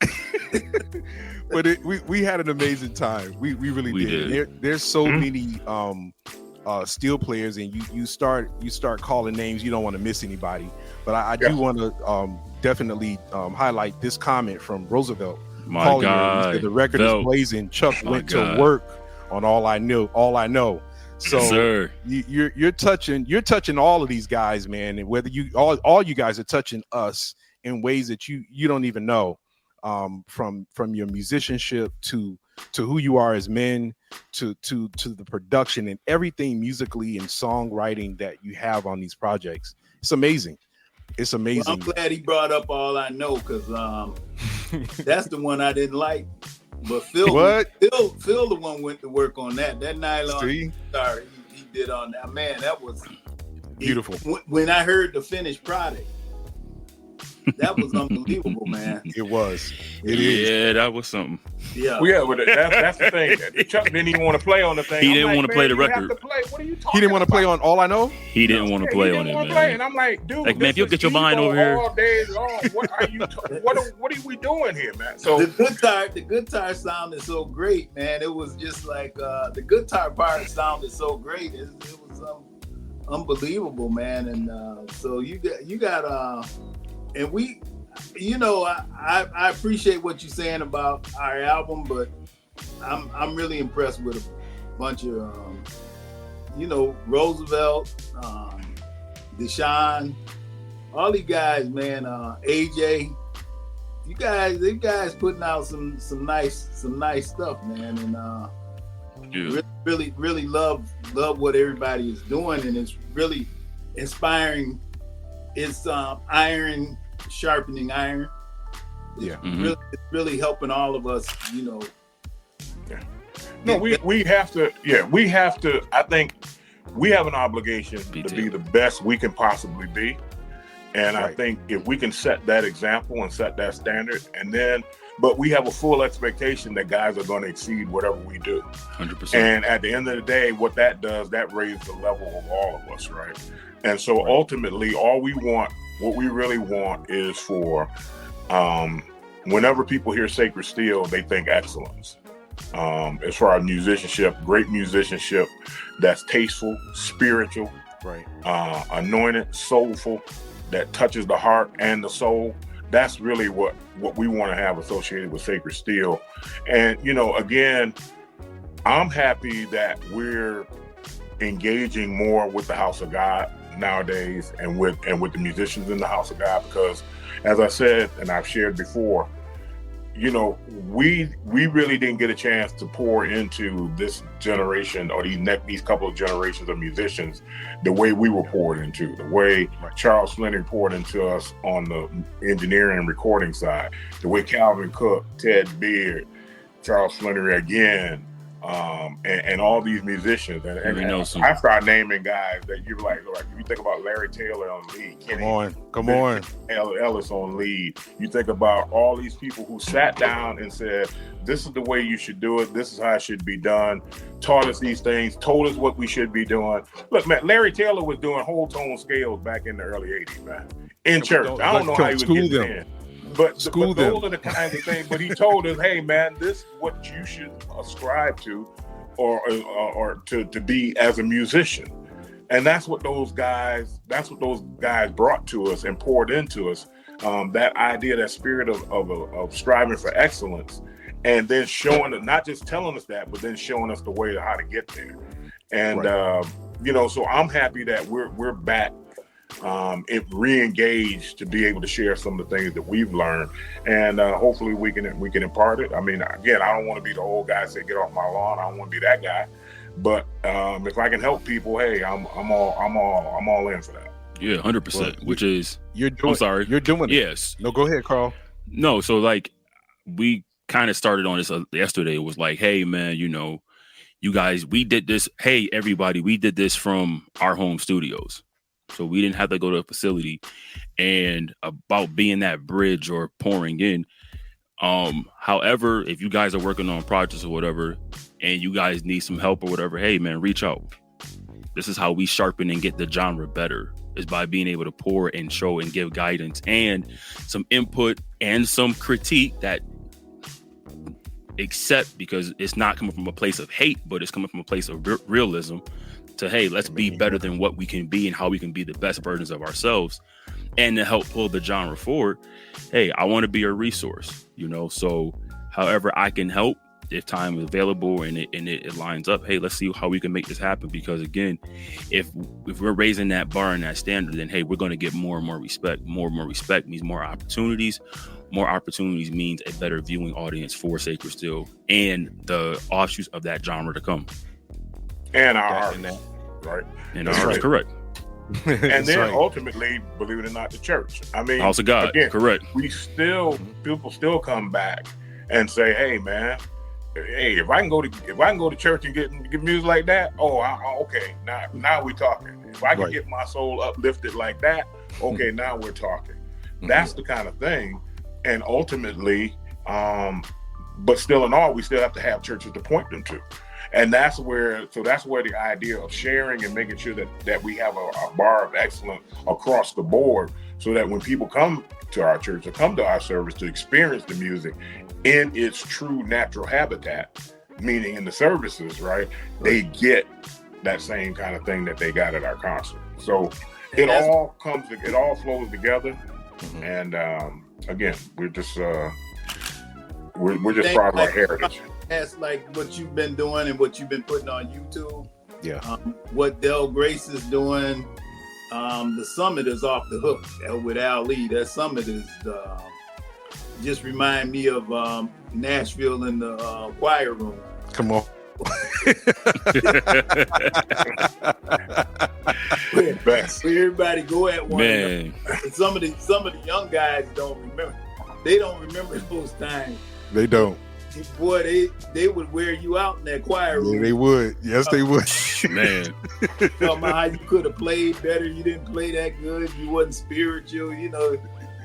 Speaker 5: But we had an amazing time. We really did. There's so many steel players, and you start calling names. You don't want to miss anybody, but I do want to definitely highlight this comment from Roosevelt.
Speaker 2: My God,
Speaker 5: the record is blazing. Chuck went to work on all I know. So sir. You're touching all of these guys, man, and whether you all you guys are touching us in ways that you don't even know, from your musicianship to who you are as men, to the production and everything musically and songwriting that you have on these projects. It's amazing. It's amazing.
Speaker 4: Well, I'm glad he brought up All I Know, because that's the one I didn't like. But Phil the one went to work on that. That nylon guitar he did on that. Man, that was
Speaker 5: beautiful.
Speaker 4: When I heard the finished product, that was unbelievable, man.
Speaker 5: It was. It
Speaker 2: is. Yeah, that was something.
Speaker 3: Yeah. Well, yeah, but that's the thing. Chuck didn't even want to play on the thing.
Speaker 2: He didn't want to play the record.
Speaker 3: What are you talking
Speaker 5: He didn't want to play on All I Know?
Speaker 2: He didn't want to play on it, man.
Speaker 3: And I'm like, dude,
Speaker 2: like, man, if you get your mind over here
Speaker 3: all day long, what are you? What are we doing here, man? So
Speaker 4: the guitar sounded so great, man. It was just like the guitar part sounded so great. It was unbelievable, man. And so you got and we, you know, I appreciate what you're saying about our album, but I'm really impressed with a bunch of you know, Roosevelt, Deshaun, all these guys, man. AJ, you guys putting out some nice stuff, man. And really love what everybody is doing, and it's really inspiring. It's iron sharpening iron. It's really helping all of us, you know.
Speaker 3: Yeah. No, we have to. Yeah, we have to. I think we have an obligation to be the best we can possibly be, and I think if we can set that example and set that standard, and then, but we have a full expectation that guys are going to exceed whatever we do.
Speaker 2: 100%.
Speaker 3: And at the end of the day, what that does, that raises the level of all of us, right? And so ultimately, what we really want is for, whenever people hear Sacred Steel, they think excellence. As far as musicianship, great musicianship that's tasteful, spiritual, anointed, soulful, that touches the heart and the soul. That's really what we want to have associated with Sacred Steel. And, you know, again, I'm happy that we're engaging more with the House of God nowadays, and with the musicians in the House of God, because as I said, and I've shared before, you know, we really didn't get a chance to pour into this generation or these couple of generations of musicians the way we were poured into, the way Charles Flinty poured into us on the engineering and recording side, the way Calvin Cook, Ted Beard, Charles Flinty again, and all these musicians, and I start naming guys that you're like you think about Larry Taylor on lead,
Speaker 5: come on,
Speaker 3: Ellis on lead. You think about all these people who sat down and said, "This is the way you should do it. This is how it should be done." Taught us these things, told us what we should be doing. Look, man, Larry Taylor was doing whole tone scales back in the early '80s, man, in church. I don't know how he was getting in. But those are the kinds of things. But he told us, "Hey, man, this is what you should ascribe to, or to be as a musician." And that's what those guys brought to us and poured into us. That idea, that spirit of striving for excellence, and then showing, not just telling us that, but then showing us the way to how to get there. And you know, so I'm happy that we're back. Re-engaged to be able to share some of the things that we've learned, and hopefully we can impart it. I mean, again, I don't want to be the old guy that say, "Get off my lawn." I don't want to be that guy, but if I can help people, hey, I'm all in for that.
Speaker 2: Yeah, 100%. Which is
Speaker 5: you're doing.
Speaker 2: I'm sorry,
Speaker 5: you're doing it.
Speaker 2: Yes.
Speaker 5: No, go ahead, Carl.
Speaker 2: No, so like we kind of started on this yesterday. It was like, hey, man, you know, you guys, we did this. Hey, everybody, we did this from our home studios. So we didn't have to go to a facility, and about being that bridge or pouring in. However, if you guys are working on projects or whatever, and you guys need some help or whatever, hey man, reach out. This is how we sharpen and get the genre better, is by being able to pour and show and give guidance and some input and some critique that accept, because it's not coming from a place of hate, but it's coming from a place of realism. To, hey, let's be better than what we can be and how we can be the best versions of ourselves, and to help pull the genre forward. Hey, I want to be a resource, you know, so however I can help, if time is available and it lines up, hey, let's see how we can make this happen. Because again, if we're raising that bar and that standard, then hey, we're going to get more and more respect. More and more respect means more opportunities, more opportunities means a better viewing audience for Sacred Steel and the offshoots of that genre to come.
Speaker 3: And our artists, right?
Speaker 2: And our artists, correct.
Speaker 3: And then ultimately, believe it or not, the church. I mean,
Speaker 2: House of God,
Speaker 3: again,
Speaker 2: correct.
Speaker 3: We still, people still come back and say, "Hey, man, hey, if I can go to church and get music like that, okay, now we're talking. If I can get my soul uplifted like that, okay, now we're talking." That's the kind of thing. And ultimately, but still in all, we still have to have churches to point them to. And that's where the idea of sharing and making sure that we have a bar of excellence across the board, so that when people come to our church or come to our service to experience the music in its true natural habitat, meaning in the services, right? They get that same kind of thing that they got at our concert. So it all flows together. And again, we're just proud of our heritage.
Speaker 4: That's like what you've been doing and what you've been putting on YouTube.
Speaker 5: Yeah.
Speaker 4: What Del Grace is doing. The summit is off the hook with Ali. That summit is just remind me of Nashville in the choir room.
Speaker 5: Come on.
Speaker 4: Everybody go at one.
Speaker 2: Man.
Speaker 4: Some of the young guys don't remember. They don't remember those times.
Speaker 5: They don't.
Speaker 4: Boy, they would wear you out in that choir room.
Speaker 5: Yeah, they would. Yes, they would.
Speaker 2: Man.
Speaker 4: Talking about how you could have played better. You didn't play that good. You wasn't spiritual, you know. Yeah.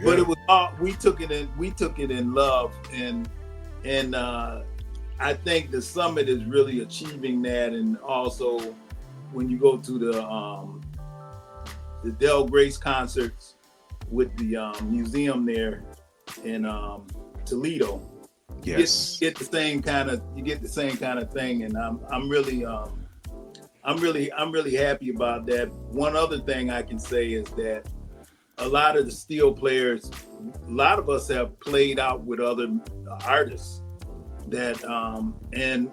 Speaker 4: But it was all, we took it in love, and I think the summit is really achieving that. And also when you go to the Del Grace concerts with the museum there in Toledo.
Speaker 5: Yes.
Speaker 4: You get the same kind of thing, and I'm really happy about that. One other thing I can say is that a lot of the steel players, a lot of us have played out with other artists that and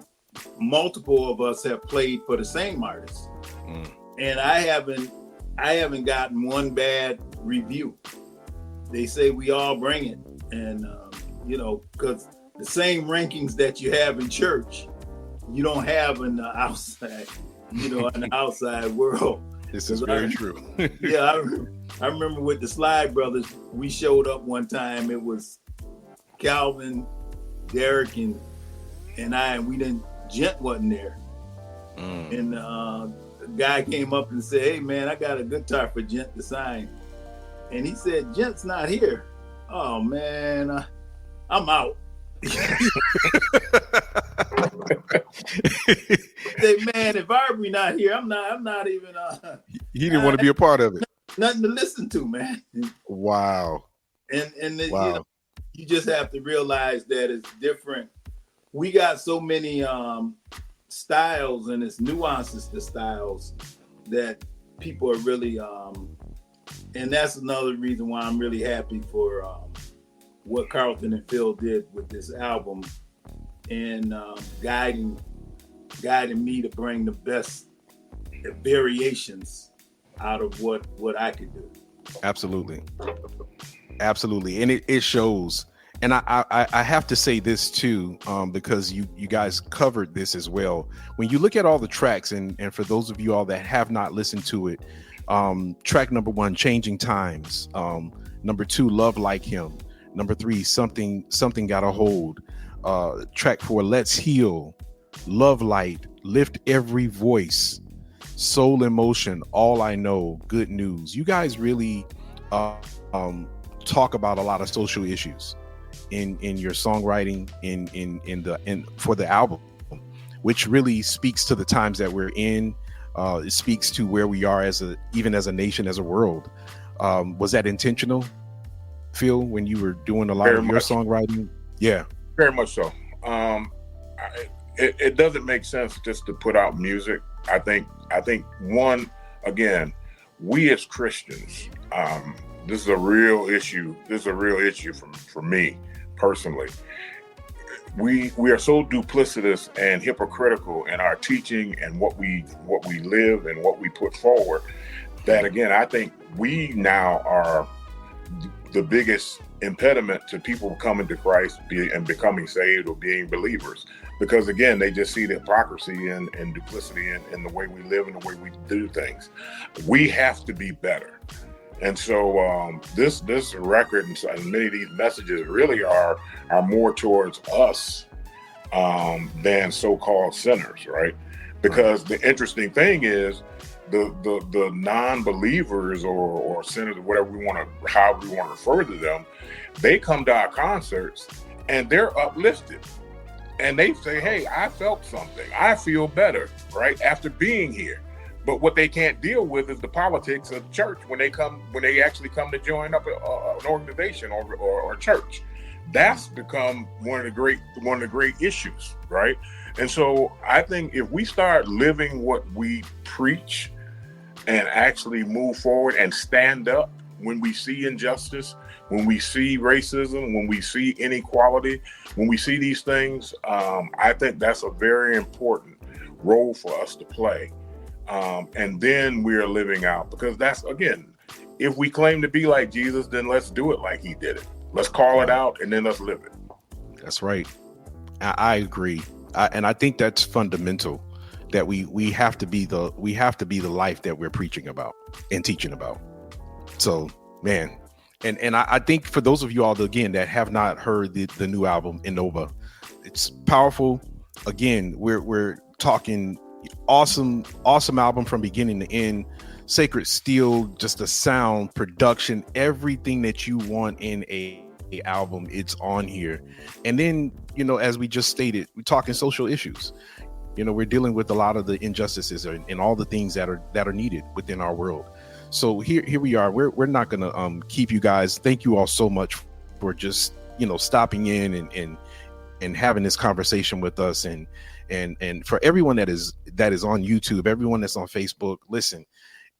Speaker 4: multiple of us have played for the same artist. And I haven't gotten one bad review. They say we all bring it, and because the same rankings that you have in church, you don't have in the outside, in the outside world.
Speaker 5: This is very true.
Speaker 4: Yeah, I remember with the Slide Brothers, we showed up one time. It was Calvin, Darick, and I, and we didn't. Gent wasn't there, and the guy came up and said, "Hey man, I got a guitar for Gent to sign," and he said, "Gent's not here." Oh man, I'm out. Say, man, if Aubrey not here, I'm not even.
Speaker 5: He didn't want to be a part of it.
Speaker 4: Nothing to listen to, man.
Speaker 5: Wow.
Speaker 4: And
Speaker 5: wow.
Speaker 4: You just have to realize that it's different. We got so many styles, and it's nuances to styles that people are really. And that's another reason why I'm really happy for what Carlton and Phil did with this album, and guiding me to bring the best variations out of what I could do.
Speaker 5: Absolutely. And it shows. And I have to say this too, because you guys covered this as well. When you look at all the tracks, and for those of you all that have not listened to it, track number 1, Changing Times. Number 2, Love Like Him. Number 3, Something Got a Hold. Track 4, Let's Heal. Love Light, Lift Every Voice. Soul in Motion, All I Know, Good News. You guys really talk about a lot of social issues in your songwriting in for the album, which really speaks to the times that we're in. It speaks to where we are even as a nation, as a world. Was that intentional, Phil, when you were doing a lot of your songwriting? Yeah,
Speaker 3: very much so. It doesn't make sense just to put out music. I think one, again, we as Christians, this is a real issue. This is a real issue for me personally. We are so duplicitous and hypocritical in our teaching and what we live and what we put forward, that again, I think we now are the biggest impediment to people coming to Christ and becoming saved or being believers, because again, they just see the hypocrisy and duplicity in the way we live and the way we do things. We have to be better. And so this record and many of these messages really are more towards us than so-called sinners, right? Because the interesting thing is the non-believers or sinners, whatever however we want to refer to them, they come to our concerts and they're uplifted. And they say, hey, I felt something. I feel better, right, after being here. But what they can't deal with is the politics of church when they actually come to join up an organization or a church. That's become one of the great issues, right? And so I think if we start living what we preach and actually move forward and stand up when we see injustice, when we see racism, when we see inequality, when we see these things, I think that's a very important role for us to play. And then we're living out, because that's, again, if we claim to be like Jesus, then let's do it like he did it. Let's call it out and then let's live it.
Speaker 5: That's right. I agree. And I think that's fundamental, that we have to be the life that we're preaching about and teaching about. So, man, and I think for those of you all, again, that have not heard the new album, Innova, it's powerful. Again, we're talking awesome album from beginning to end. Sacred Steel, just the sound, production, everything that you want in a album, it's on here. And then, as we just stated, we're talking social issues. We're dealing with a lot of the injustices and all the things that are needed within our world. So here we are. We're not gonna keep you guys. Thank you all so much for just stopping in and having this conversation with us, and for everyone that is on YouTube, everyone that's on Facebook, listen,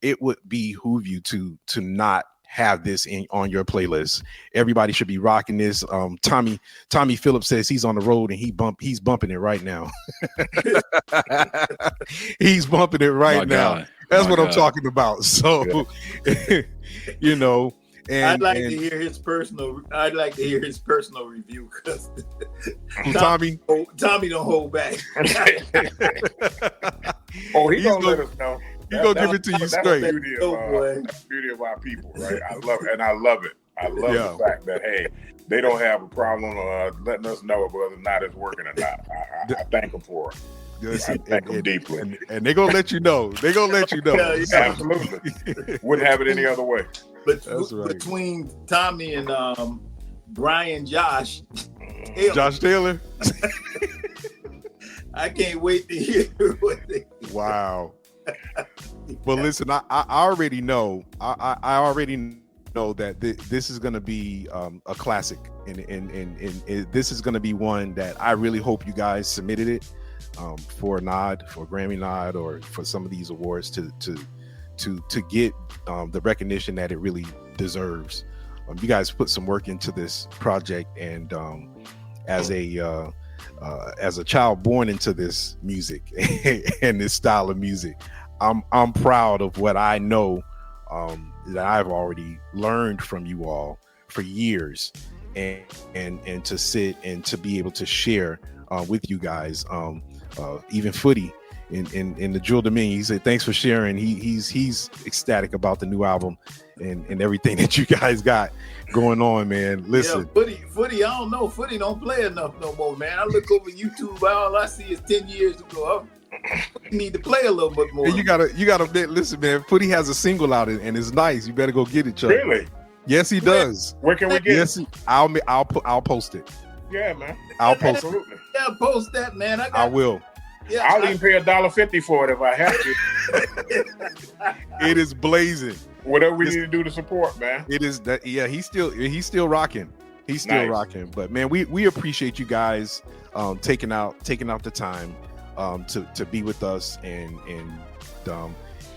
Speaker 5: it would behoove you to not have this on your playlist. Everybody should be rocking this. Tommy Phillips says he's on the road and he's bumping it right now. He's bumping it right now.
Speaker 2: God.
Speaker 5: That's what I'm talking about. So, and
Speaker 4: I'd like to hear his personal review, because
Speaker 5: Tommy
Speaker 4: don't hold back.
Speaker 3: Oh, he's gonna let us know.
Speaker 5: He's gonna give it to you straight.
Speaker 3: That's the beauty of our people, right? I love it, and I love it. I love the fact that, hey, they don't have a problem letting us know whether or not it's working or not. I thank them for it. Yes, I thank them deeply.
Speaker 5: And they're gonna let you know. They're gonna let you know.
Speaker 4: Yeah.
Speaker 3: Absolutely. Wouldn't have it any other way.
Speaker 4: But between Tommy and Brian Josh
Speaker 5: Taylor.
Speaker 4: I can't wait to hear what they
Speaker 5: Wow. But listen, I already know. I already know that this is going to be a classic, and this is going to be one that I really hope you guys submitted it for a nod, for a Grammy nod, or for some of these awards to get the recognition that it really deserves. You guys put some work into this project, and as a child born into this music and this style of music, I'm proud of what I know that I've already learned from you all for years, and to sit and to be able to share with you guys. Even Footy in the Jewel Dominion, he said thanks for sharing. He's ecstatic about the new album and everything that you guys got going on, man. Listen,
Speaker 4: Footy, I don't know. Footy don't play enough no more, man. I look over YouTube, all I see is 10 years ago. You need to play a little bit more.
Speaker 5: And you gotta listen, man. Footy has a single out and it's nice. You better go get it, Chuck.
Speaker 3: Really?
Speaker 5: Yes, he does.
Speaker 3: Where can we get it?
Speaker 5: I'll post it.
Speaker 3: Yeah, man.
Speaker 5: I'll post it.
Speaker 4: Yeah, post that, man.
Speaker 5: I will.
Speaker 4: Yeah,
Speaker 3: I'll even pay $1.50 for it if I have to.
Speaker 5: It is blazing.
Speaker 3: Whatever we need to do to support, man.
Speaker 5: It is that. Yeah, he's still rocking. He's still rocking. But man, we appreciate you guys taking out the time to be with us, and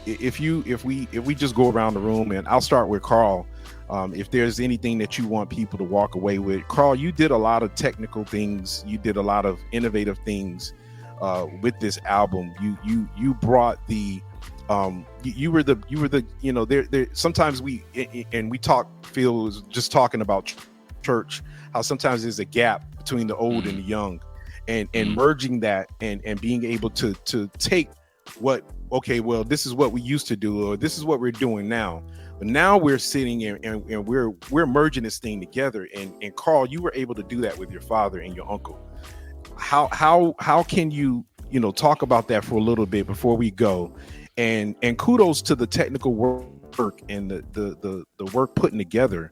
Speaker 5: if we just go around the room, and I'll start with Carl. If there's anything that you want people to walk away with, Carl, you did a lot of technical things. You did a lot of innovative things with this album. You brought the you were the there sometimes Phil was just talking about church, how sometimes there's a gap between the old and the young, and merging that and being able to take what, okay, well, this is what we used to do, or this is what we're doing now. But now we're sitting and we're merging this thing together. And Carl, you were able to do that with your father and your uncle. How can you talk about that for a little bit before we go? And kudos to the technical work and the work putting together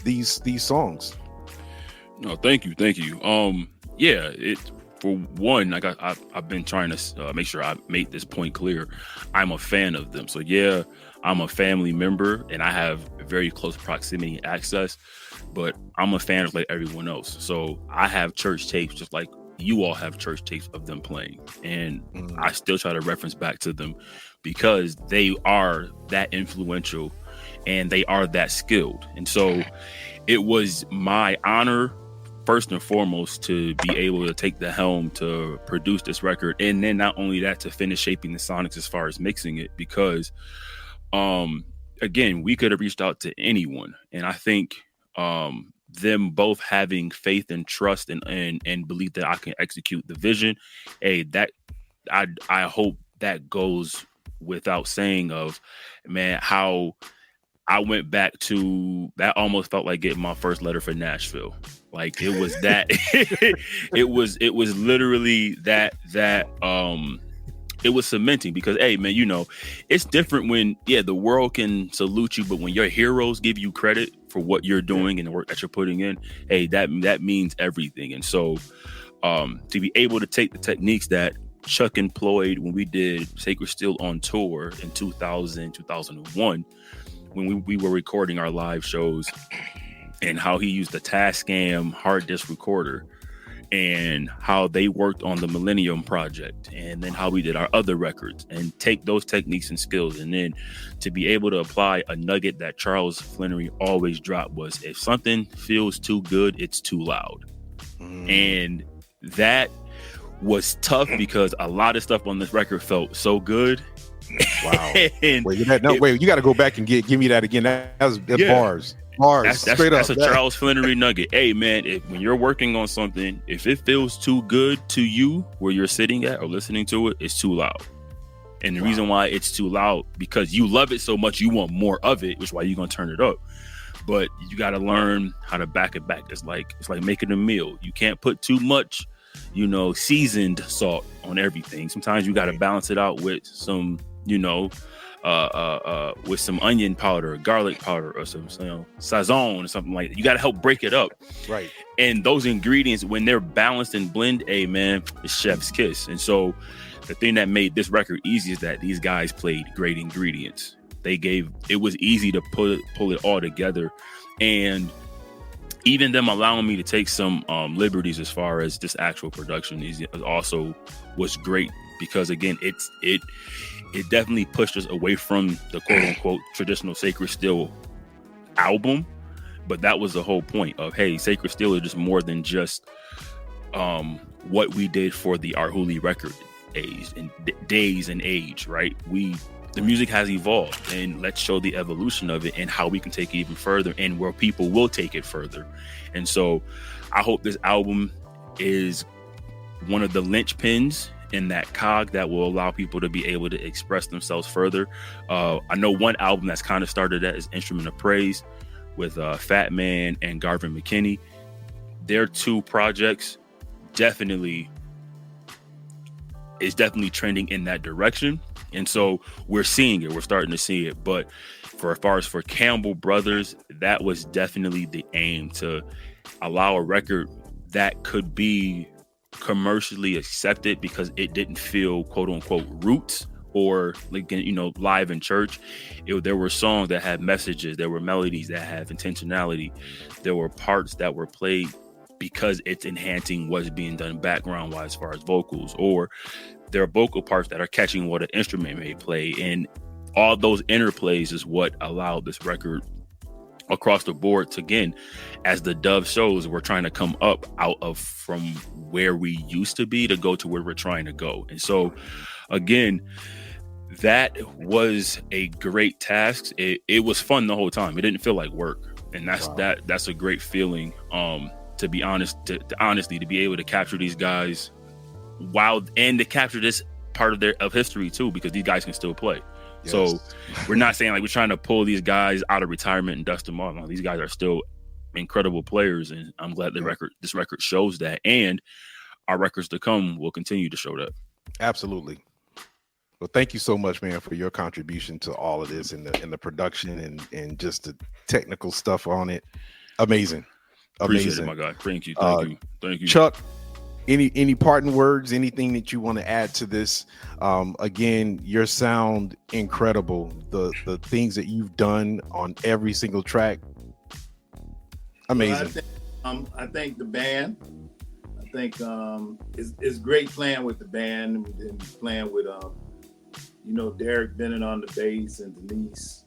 Speaker 5: these songs.
Speaker 2: No, thank you. Yeah, for one, like I've been trying to make sure I make this point clear. I'm a fan of them. So yeah, I'm a family member and I have very close proximity and access, but I'm a fan of like everyone else. So I have church tapes just like you all have church tapes of them playing. And I still try to reference back to them because they are that influential and they are that skilled. And so it was my honor, first and foremost, to be able to take the helm to produce this record. And then not only that, to finish shaping the sonics as far as mixing it, because again, we could have reached out to anyone. And I think them both having faith and trust and belief that I can execute the vision, that I hope that goes without saying of, man, how I went back to that. Almost felt like getting my first letter for Nashville. Like it was that it was literally that it was cementing, because hey man, it's different when the world can salute you, but when your heroes give you credit for what you're doing and the work that you're putting in, that means everything. And so to be able to take the techniques that Chuck employed when we did Sacred Steel on tour in 2001, when we were recording our live shows, and how he used the Tascam hard disk recorder, and how they worked on the Millennium Project, and then how we did our other records, and take those techniques and skills, and then to be able to apply a nugget that Charles Flannery always dropped was, if something feels too good, it's too loud. And that was tough because a lot of stuff on this record felt so good.
Speaker 5: Wow. Wait, you got to go back and give me that again. That was bars. That's a Charles Flannery nugget. Hey man, when you're working on something, if it feels too good to you where you're sitting at or listening to it, it's too loud. And the reason why it's too loud, because you love it so much, you want more of it, which is why you're gonna turn it up. But you got to learn how to back it back. It's like making a meal. You can't put too much, seasoned salt on everything. Sometimes you got to balance it out with some, with some onion powder, garlic powder, or some sazon or something like that. You got to help break it up. Right. And those ingredients, when they're balanced and blend, it's chef's kiss. And so the thing that made this record easy is that these guys played great ingredients. It was easy to pull it all together. And even them allowing me to take some liberties as far as this actual production also was great, because again, it definitely pushed us away from the quote unquote traditional Sacred Steel album. But that was the whole point of, hey, Sacred Steel is just more than just what we did for the Arhuli record days and age, right? The music has evolved, and let's show the evolution of it and how we can take it even further, and where people will take it further. And so I hope this album is one of the linchpins in that cog that will allow people to be able to express themselves further. I know one album that's kind of started that is Instrument of Praise with Fat Man and Garvin McKinney. Their two projects definitely trending in that direction. And so we're seeing it. We're starting to see it. But as far as for Campbell Brothers, that was definitely the aim, to allow a record that could be commercially accepted because it didn't feel quote unquote roots or live in church. There were songs that had messages. There were melodies that have intentionality. There were parts that were played because it's enhancing what's being done background wise as far as vocals, or there are vocal parts that are catching what an instrument may play. And all those interplays is what allowed this record across the board to, again, as the Dove shows, we're trying to come up out of from where we used to be to go to where we're trying to go. And so again, that was a great task. It was fun the whole time. It didn't feel like work.
Speaker 2: And that's a great feeling. To be honest, to honestly, to be able to capture these guys and to capture this part of history too, because these guys can still play. Yes. So we're not saying like we're trying to pull these guys out of retirement and dust them off. No, these guys are still incredible players, and I'm glad this record shows that, and our records to come will continue to show that.
Speaker 5: Absolutely. Well, thank you so much, man, for your contribution to all of this and the production and just the technical stuff on it. Amazing.
Speaker 2: Appreciate it, my guy. Thank you. Thank you.
Speaker 5: Chuck, any parting words, anything that you want to add to this? Again, your sound incredible. The things that you've done on every single track. Amazing.
Speaker 4: Well, I think the band. I think it's great playing with the band and playing with Darick Bennett on the bass and Denise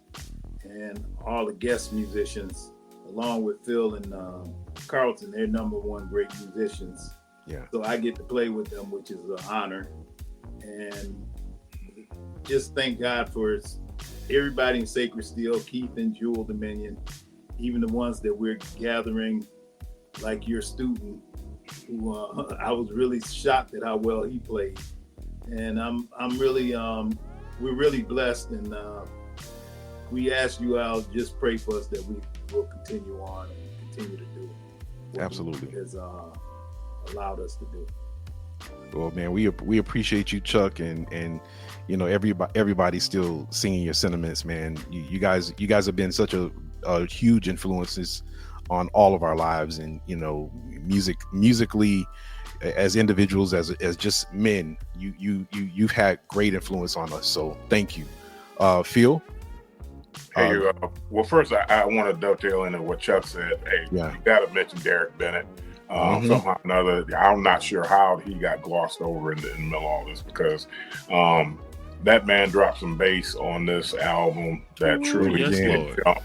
Speaker 4: and all the guest musicians, along with Phil and Carlton. They're #1 great musicians.
Speaker 5: Yeah.
Speaker 4: So I get to play with them, which is an honor. And just thank God for everybody in Sacred Steel, Keith and Jewel Dominion, even the ones that we're gathering, like your student, who I was really shocked at how well he played. And I'm really, we're really blessed, and we ask you out, just pray for us that we will continue on and continue to do what
Speaker 5: Absolutely.
Speaker 4: He has allowed us to do.
Speaker 5: Well, man, we appreciate you, Chuck, and everybody's still singing your sentiments, man. You guys have been such a huge influences on all of our lives, and musically, as individuals, as just men, you've had great influence on us. So thank you, Phil.
Speaker 3: Hey, well, first I want to dovetail into what Chuck said. Hey, you got to mention Darick Bennett. Somehow or another, I'm not sure how he got glossed over in the middle of all this, because that man dropped some bass on this album that truly did jump.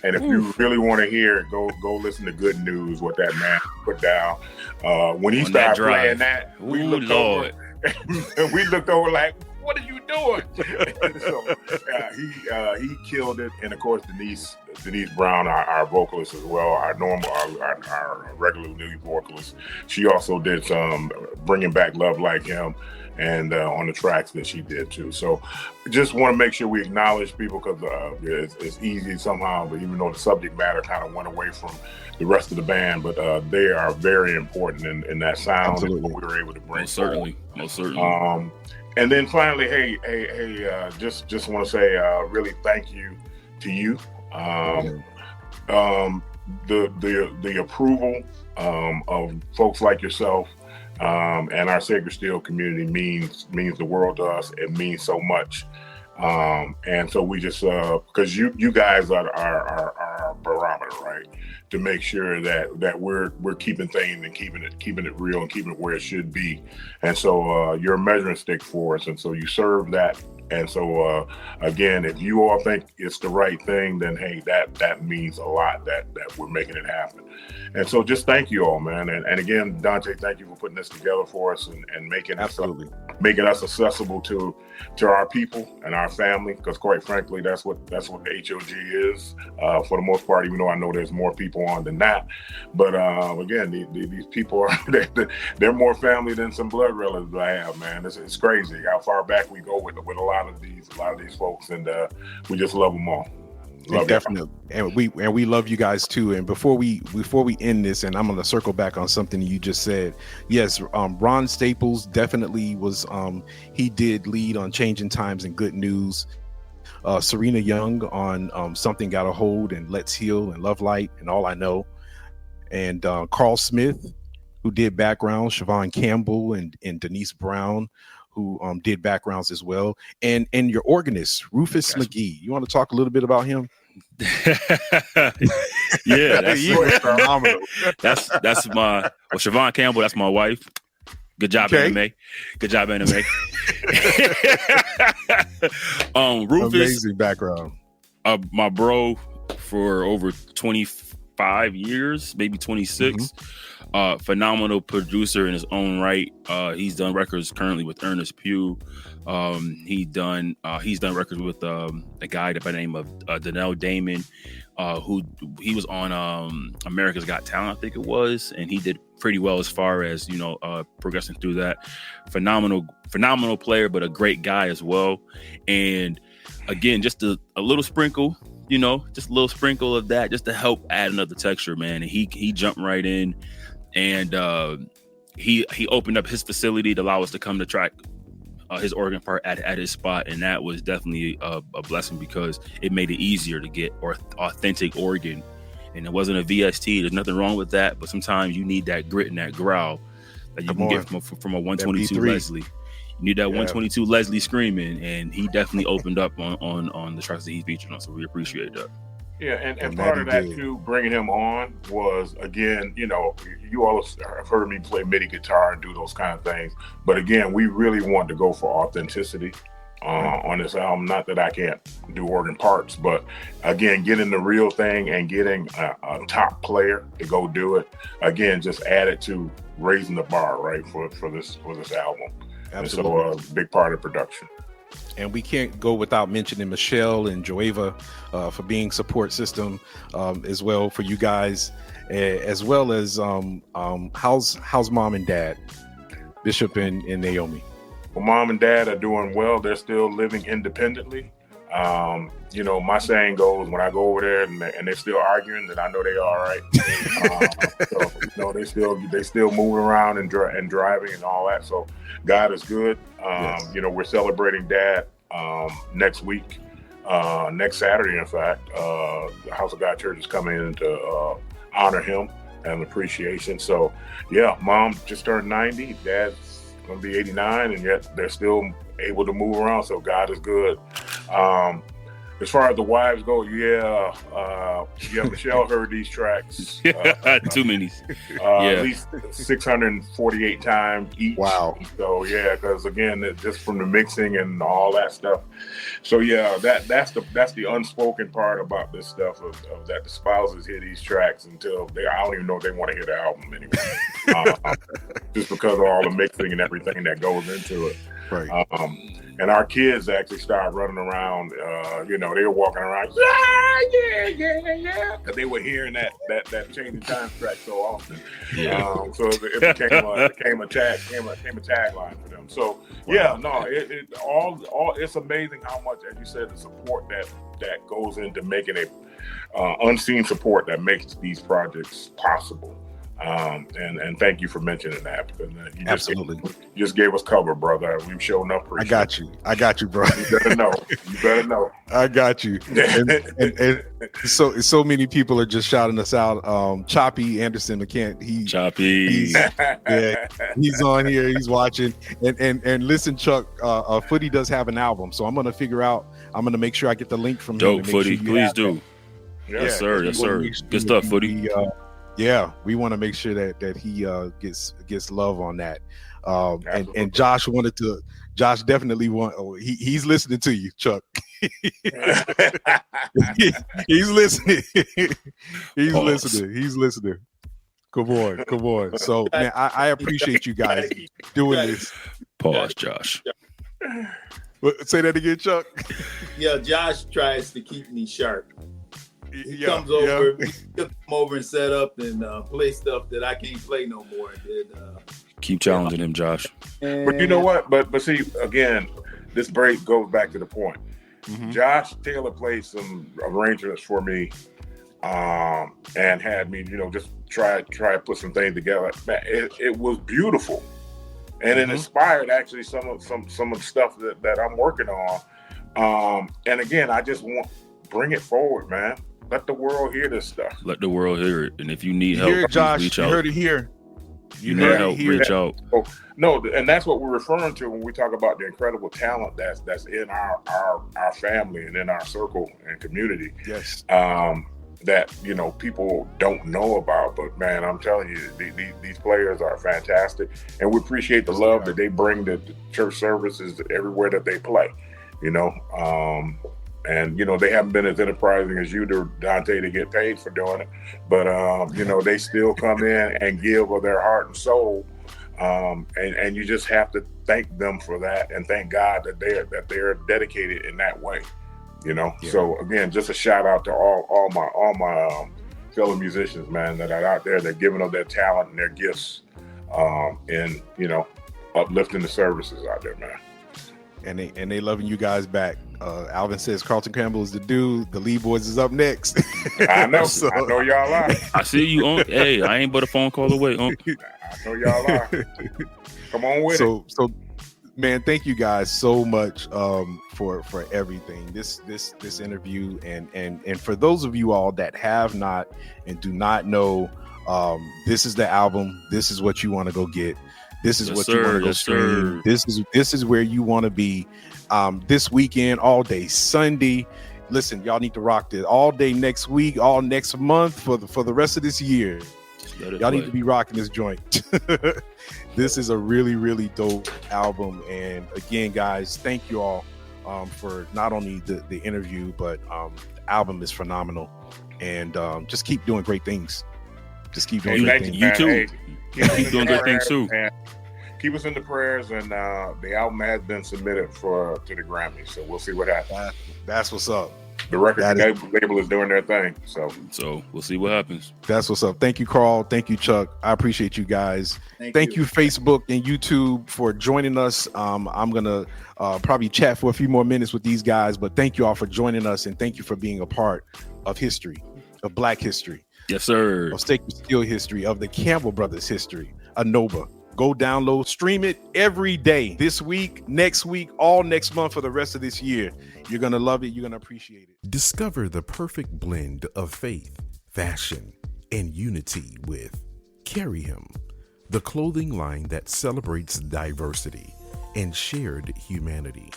Speaker 3: And if you really want to hear it, go listen to Good News, what that man put down. When he started playing that, we looked over and we looked over like, what are you doing? So he killed it. And of course, Denise Brown, our vocalist as well, our regular new vocalist, she also did some Bringing Back Love Like Him, and on the tracks that she did too. So just want to make sure we acknowledge people, because it's easy somehow, but even though the subject matter kind of went away from the rest of the band, but they are very important in that sound that we were able to bring.
Speaker 2: Most certainly.
Speaker 3: And then finally, hey, just want to say really thank you to you. The approval of folks like yourself and our Sacred Steel community means the world to us. It means so much. And so we just, because you guys are our barometer, right? To make sure that we're keeping things and keeping it real and keeping it where it should be. And so you're a measuring stick for us. And so you serve that. And so again, if you all think it's the right thing, then hey, that means a lot that we're making it happen. And so just thank you all, man. And again, Dante, thank you for putting this together for us and making us accessible to our people and our family, because quite frankly, that's what the HOG is for the most part, even though I know there's more people on than that. But again, these people they're more family than some blood relatives I have, man. It's crazy how far back we go with a lot of these folks, and we just love them all.
Speaker 5: Definitely, and we love you guys too. And before we end this, and I'm going to circle back on something you just said. Yes, Ron Staples definitely was. He did lead on Changing Times and Good News. Serena Young on Something Got a Hold and Let's Heal and Love Light and All I Know, and Carl Smith, who did backgrounds. Siobhan Campbell and Denise Brown, who did backgrounds as well, and your organist Rufus McGee. You want to talk a little bit about him?
Speaker 2: Yeah, that's phenomenal. That's my Siobhan Campbell. That's my wife. Good job, anime. Good job, anime. Rufus,
Speaker 5: amazing background.
Speaker 2: My bro for over 25 years, maybe 26. Phenomenal producer in his own right. He's done records currently with Ernest Pugh. He's done records with a guy by the name of Danelle Damon, who he was on America's Got Talent, I think it was, and he did pretty well as far as progressing through that. Phenomenal player, but a great guy as well. And again, just a little sprinkle, just a little sprinkle of that, just to help add another texture, man. And he jumped right in, and he opened up his facility to allow us to come to track his organ part at his spot, and that was definitely a blessing because it made it easier to get authentic organ. And it wasn't a VST. There's nothing wrong with that, but sometimes you need that grit and that growl that you can get from a 122 Leslie. You need that 122 Leslie screaming, and he definitely opened up on the tracks that he's featured on. So we appreciate that.
Speaker 3: Yeah, and part of that too, bringing him on was, again, you all have heard me play MIDI guitar and do those kind of things, but again, we really want to go for authenticity on this album. Not that I can't do organ parts, but again, getting the real thing and getting a top player to go do it, again, just added to raising the bar, right, for this album. Absolutely. And so a big part of production.
Speaker 5: And we can't go without mentioning Michelle and Joeva for being support system as well for you guys, as well as how's mom and dad, Bishop and Naomi?
Speaker 3: Well, mom and dad are doing well. They're still living independently. My saying goes, when I go over there and they're still arguing, then I know they all right. So, they still moving around and driving and all that. So God is good. Yes. We're celebrating Dad next week, next Saturday, in fact. The House of God Church is coming in to honor him and appreciation. So, yeah, Mom just turned 90. Dad's going to be 89, and yet they're still able to move around. So God is good. As far as the wives go, Michelle heard these tracks.
Speaker 2: Too many.
Speaker 3: At least 648 times each. Wow. So because again, just from the mixing and all that stuff. So that's the unspoken part about this stuff of that the spouses hear these tracks until I don't even know if they want to hear the album anyway. Just because of all the mixing and everything that goes into it. Right. And our kids actually started running around. They were walking around, because they were hearing that Changing Time track so often. Yeah. So it became a tagline for them. So it's amazing how much, as you said, the support that goes into making it unseen support that makes these projects possible. And thank you for mentioning that, because you just gave us cover, brother. We've shown up.
Speaker 5: I got you, bro.
Speaker 3: You better know.
Speaker 5: I got you. And so many people are just shouting us out. Choppy Anderson McCant. He's on here. He's watching. And listen, Chuck. Footy does have an album, so I'm gonna make sure I get the link from him.
Speaker 2: Dope, Footy. Please do. Yes, sir. Good stuff, Footy.
Speaker 5: We want to make sure that he gets love on that. And Josh definitely he's listening to you, Chuck. He's listening. He's listening. Come on. So man, I appreciate you guys doing this.
Speaker 2: Pause, Josh.
Speaker 5: Say that again, Chuck.
Speaker 4: Yeah, Josh tries to keep me sharp. He comes over, come over and set up and play stuff that I can't play no more.
Speaker 2: Keep challenging him, Josh.
Speaker 3: But you know what? But see, again, this break goes back to the point. Mm-hmm. Josh Taylor played some arrangements for me, and had me, just try to put some things together. Man, it was beautiful, and it inspired actually some of the stuff that I'm working on. And again, I just want bring it forward, man. Let the world hear this stuff.
Speaker 2: Let the world hear it. And if you need help,
Speaker 5: hear it, Josh,
Speaker 2: reach out.
Speaker 5: You heard it here.
Speaker 2: You need help, reach out.
Speaker 3: Oh, no, and that's what we're referring to when we talk about the incredible talent that's in our family and in our circle and community.
Speaker 5: Yes.
Speaker 3: That people don't know about, but man, I'm telling you, these players are fantastic, and we appreciate the love that they bring to the church services everywhere that they play. And, you know, they haven't been as enterprising as you do, Dante, to get paid for doing it. But, you know, they still come in and give of their heart and soul. And you just have to thank them for that and thank God that they're dedicated in that way, you know? Yeah. So again, just a shout out to all my fellow musicians, man, that are out there. They're giving up their talent and their gifts, and, you know, uplifting the services out there, man.
Speaker 5: And they loving you guys back. Alvin says Carlton Campbell is the dude. The Lee Boys is up next.
Speaker 3: I know. So, I know y'all are.
Speaker 2: I see you on. Hey, I ain't but a phone call away. I
Speaker 3: know y'all are. Come on with it.
Speaker 5: So, man, thank you guys so much for everything. This interview and for those of you all that have not and do not know, this is the album. This is what you want to go get. This is what you want to go stream. This is where you want to be this weekend, all day Sunday. Listen, y'all need to rock this all day next week, all next month for the rest of this year. Y'all need to be rocking this joint. This is a really, really dope album. And again, guys, thank you all for not only the interview, but the album is phenomenal. And just keep doing great things. Just keep doing great things.
Speaker 2: You too. Keep doing good things too.
Speaker 3: Keep us in the prayers, and the album has been submitted to the Grammy, so we'll see what happens.
Speaker 5: That's what's up.
Speaker 3: The record label is doing their thing, so
Speaker 2: we'll see what happens.
Speaker 5: That's what's up. Thank you, Carl. Thank you, Chuck. I appreciate you guys. Thank you, Facebook and YouTube, for joining us. I'm gonna probably chat for a few more minutes with these guys, but thank you all for joining us, and thank you for being a part of history, of Black history.
Speaker 2: Yes, sir.
Speaker 5: Of Sacred Steel history, of the Campbell Brothers history, Innova. Go download, stream it every day. This week, next week, all next month for the rest of this year. You're going to love it. You're going to appreciate it.
Speaker 1: Discover the perfect blend of faith, fashion, and unity with Carry Him, the clothing line that celebrates diversity and shared humanity.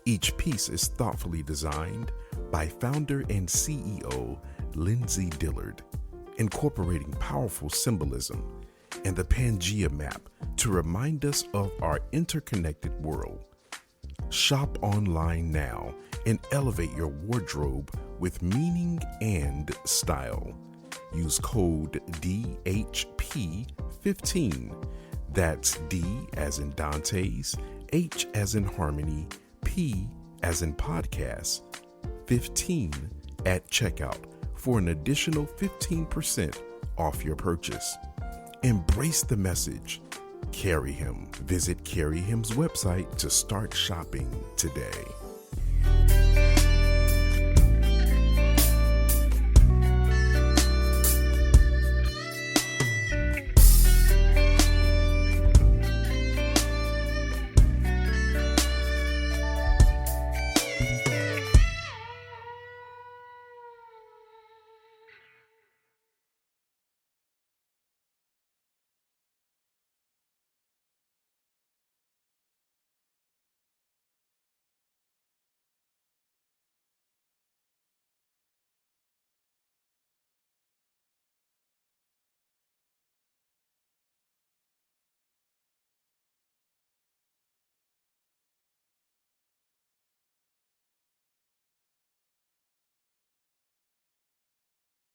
Speaker 1: Each piece is thoughtfully designed by founder and CEO Lindsay Dillard, incorporating powerful symbolism and the Pangea map to remind us of our interconnected world. Shop online now and elevate your wardrobe with meaning and style. Use code DHP15. That's D as in Dante's, H as in Harmony, P as in podcast, 15 at checkout for an additional 15% off your purchase. Embrace the message. Carry Him. Visit Carry Him's website to start shopping today.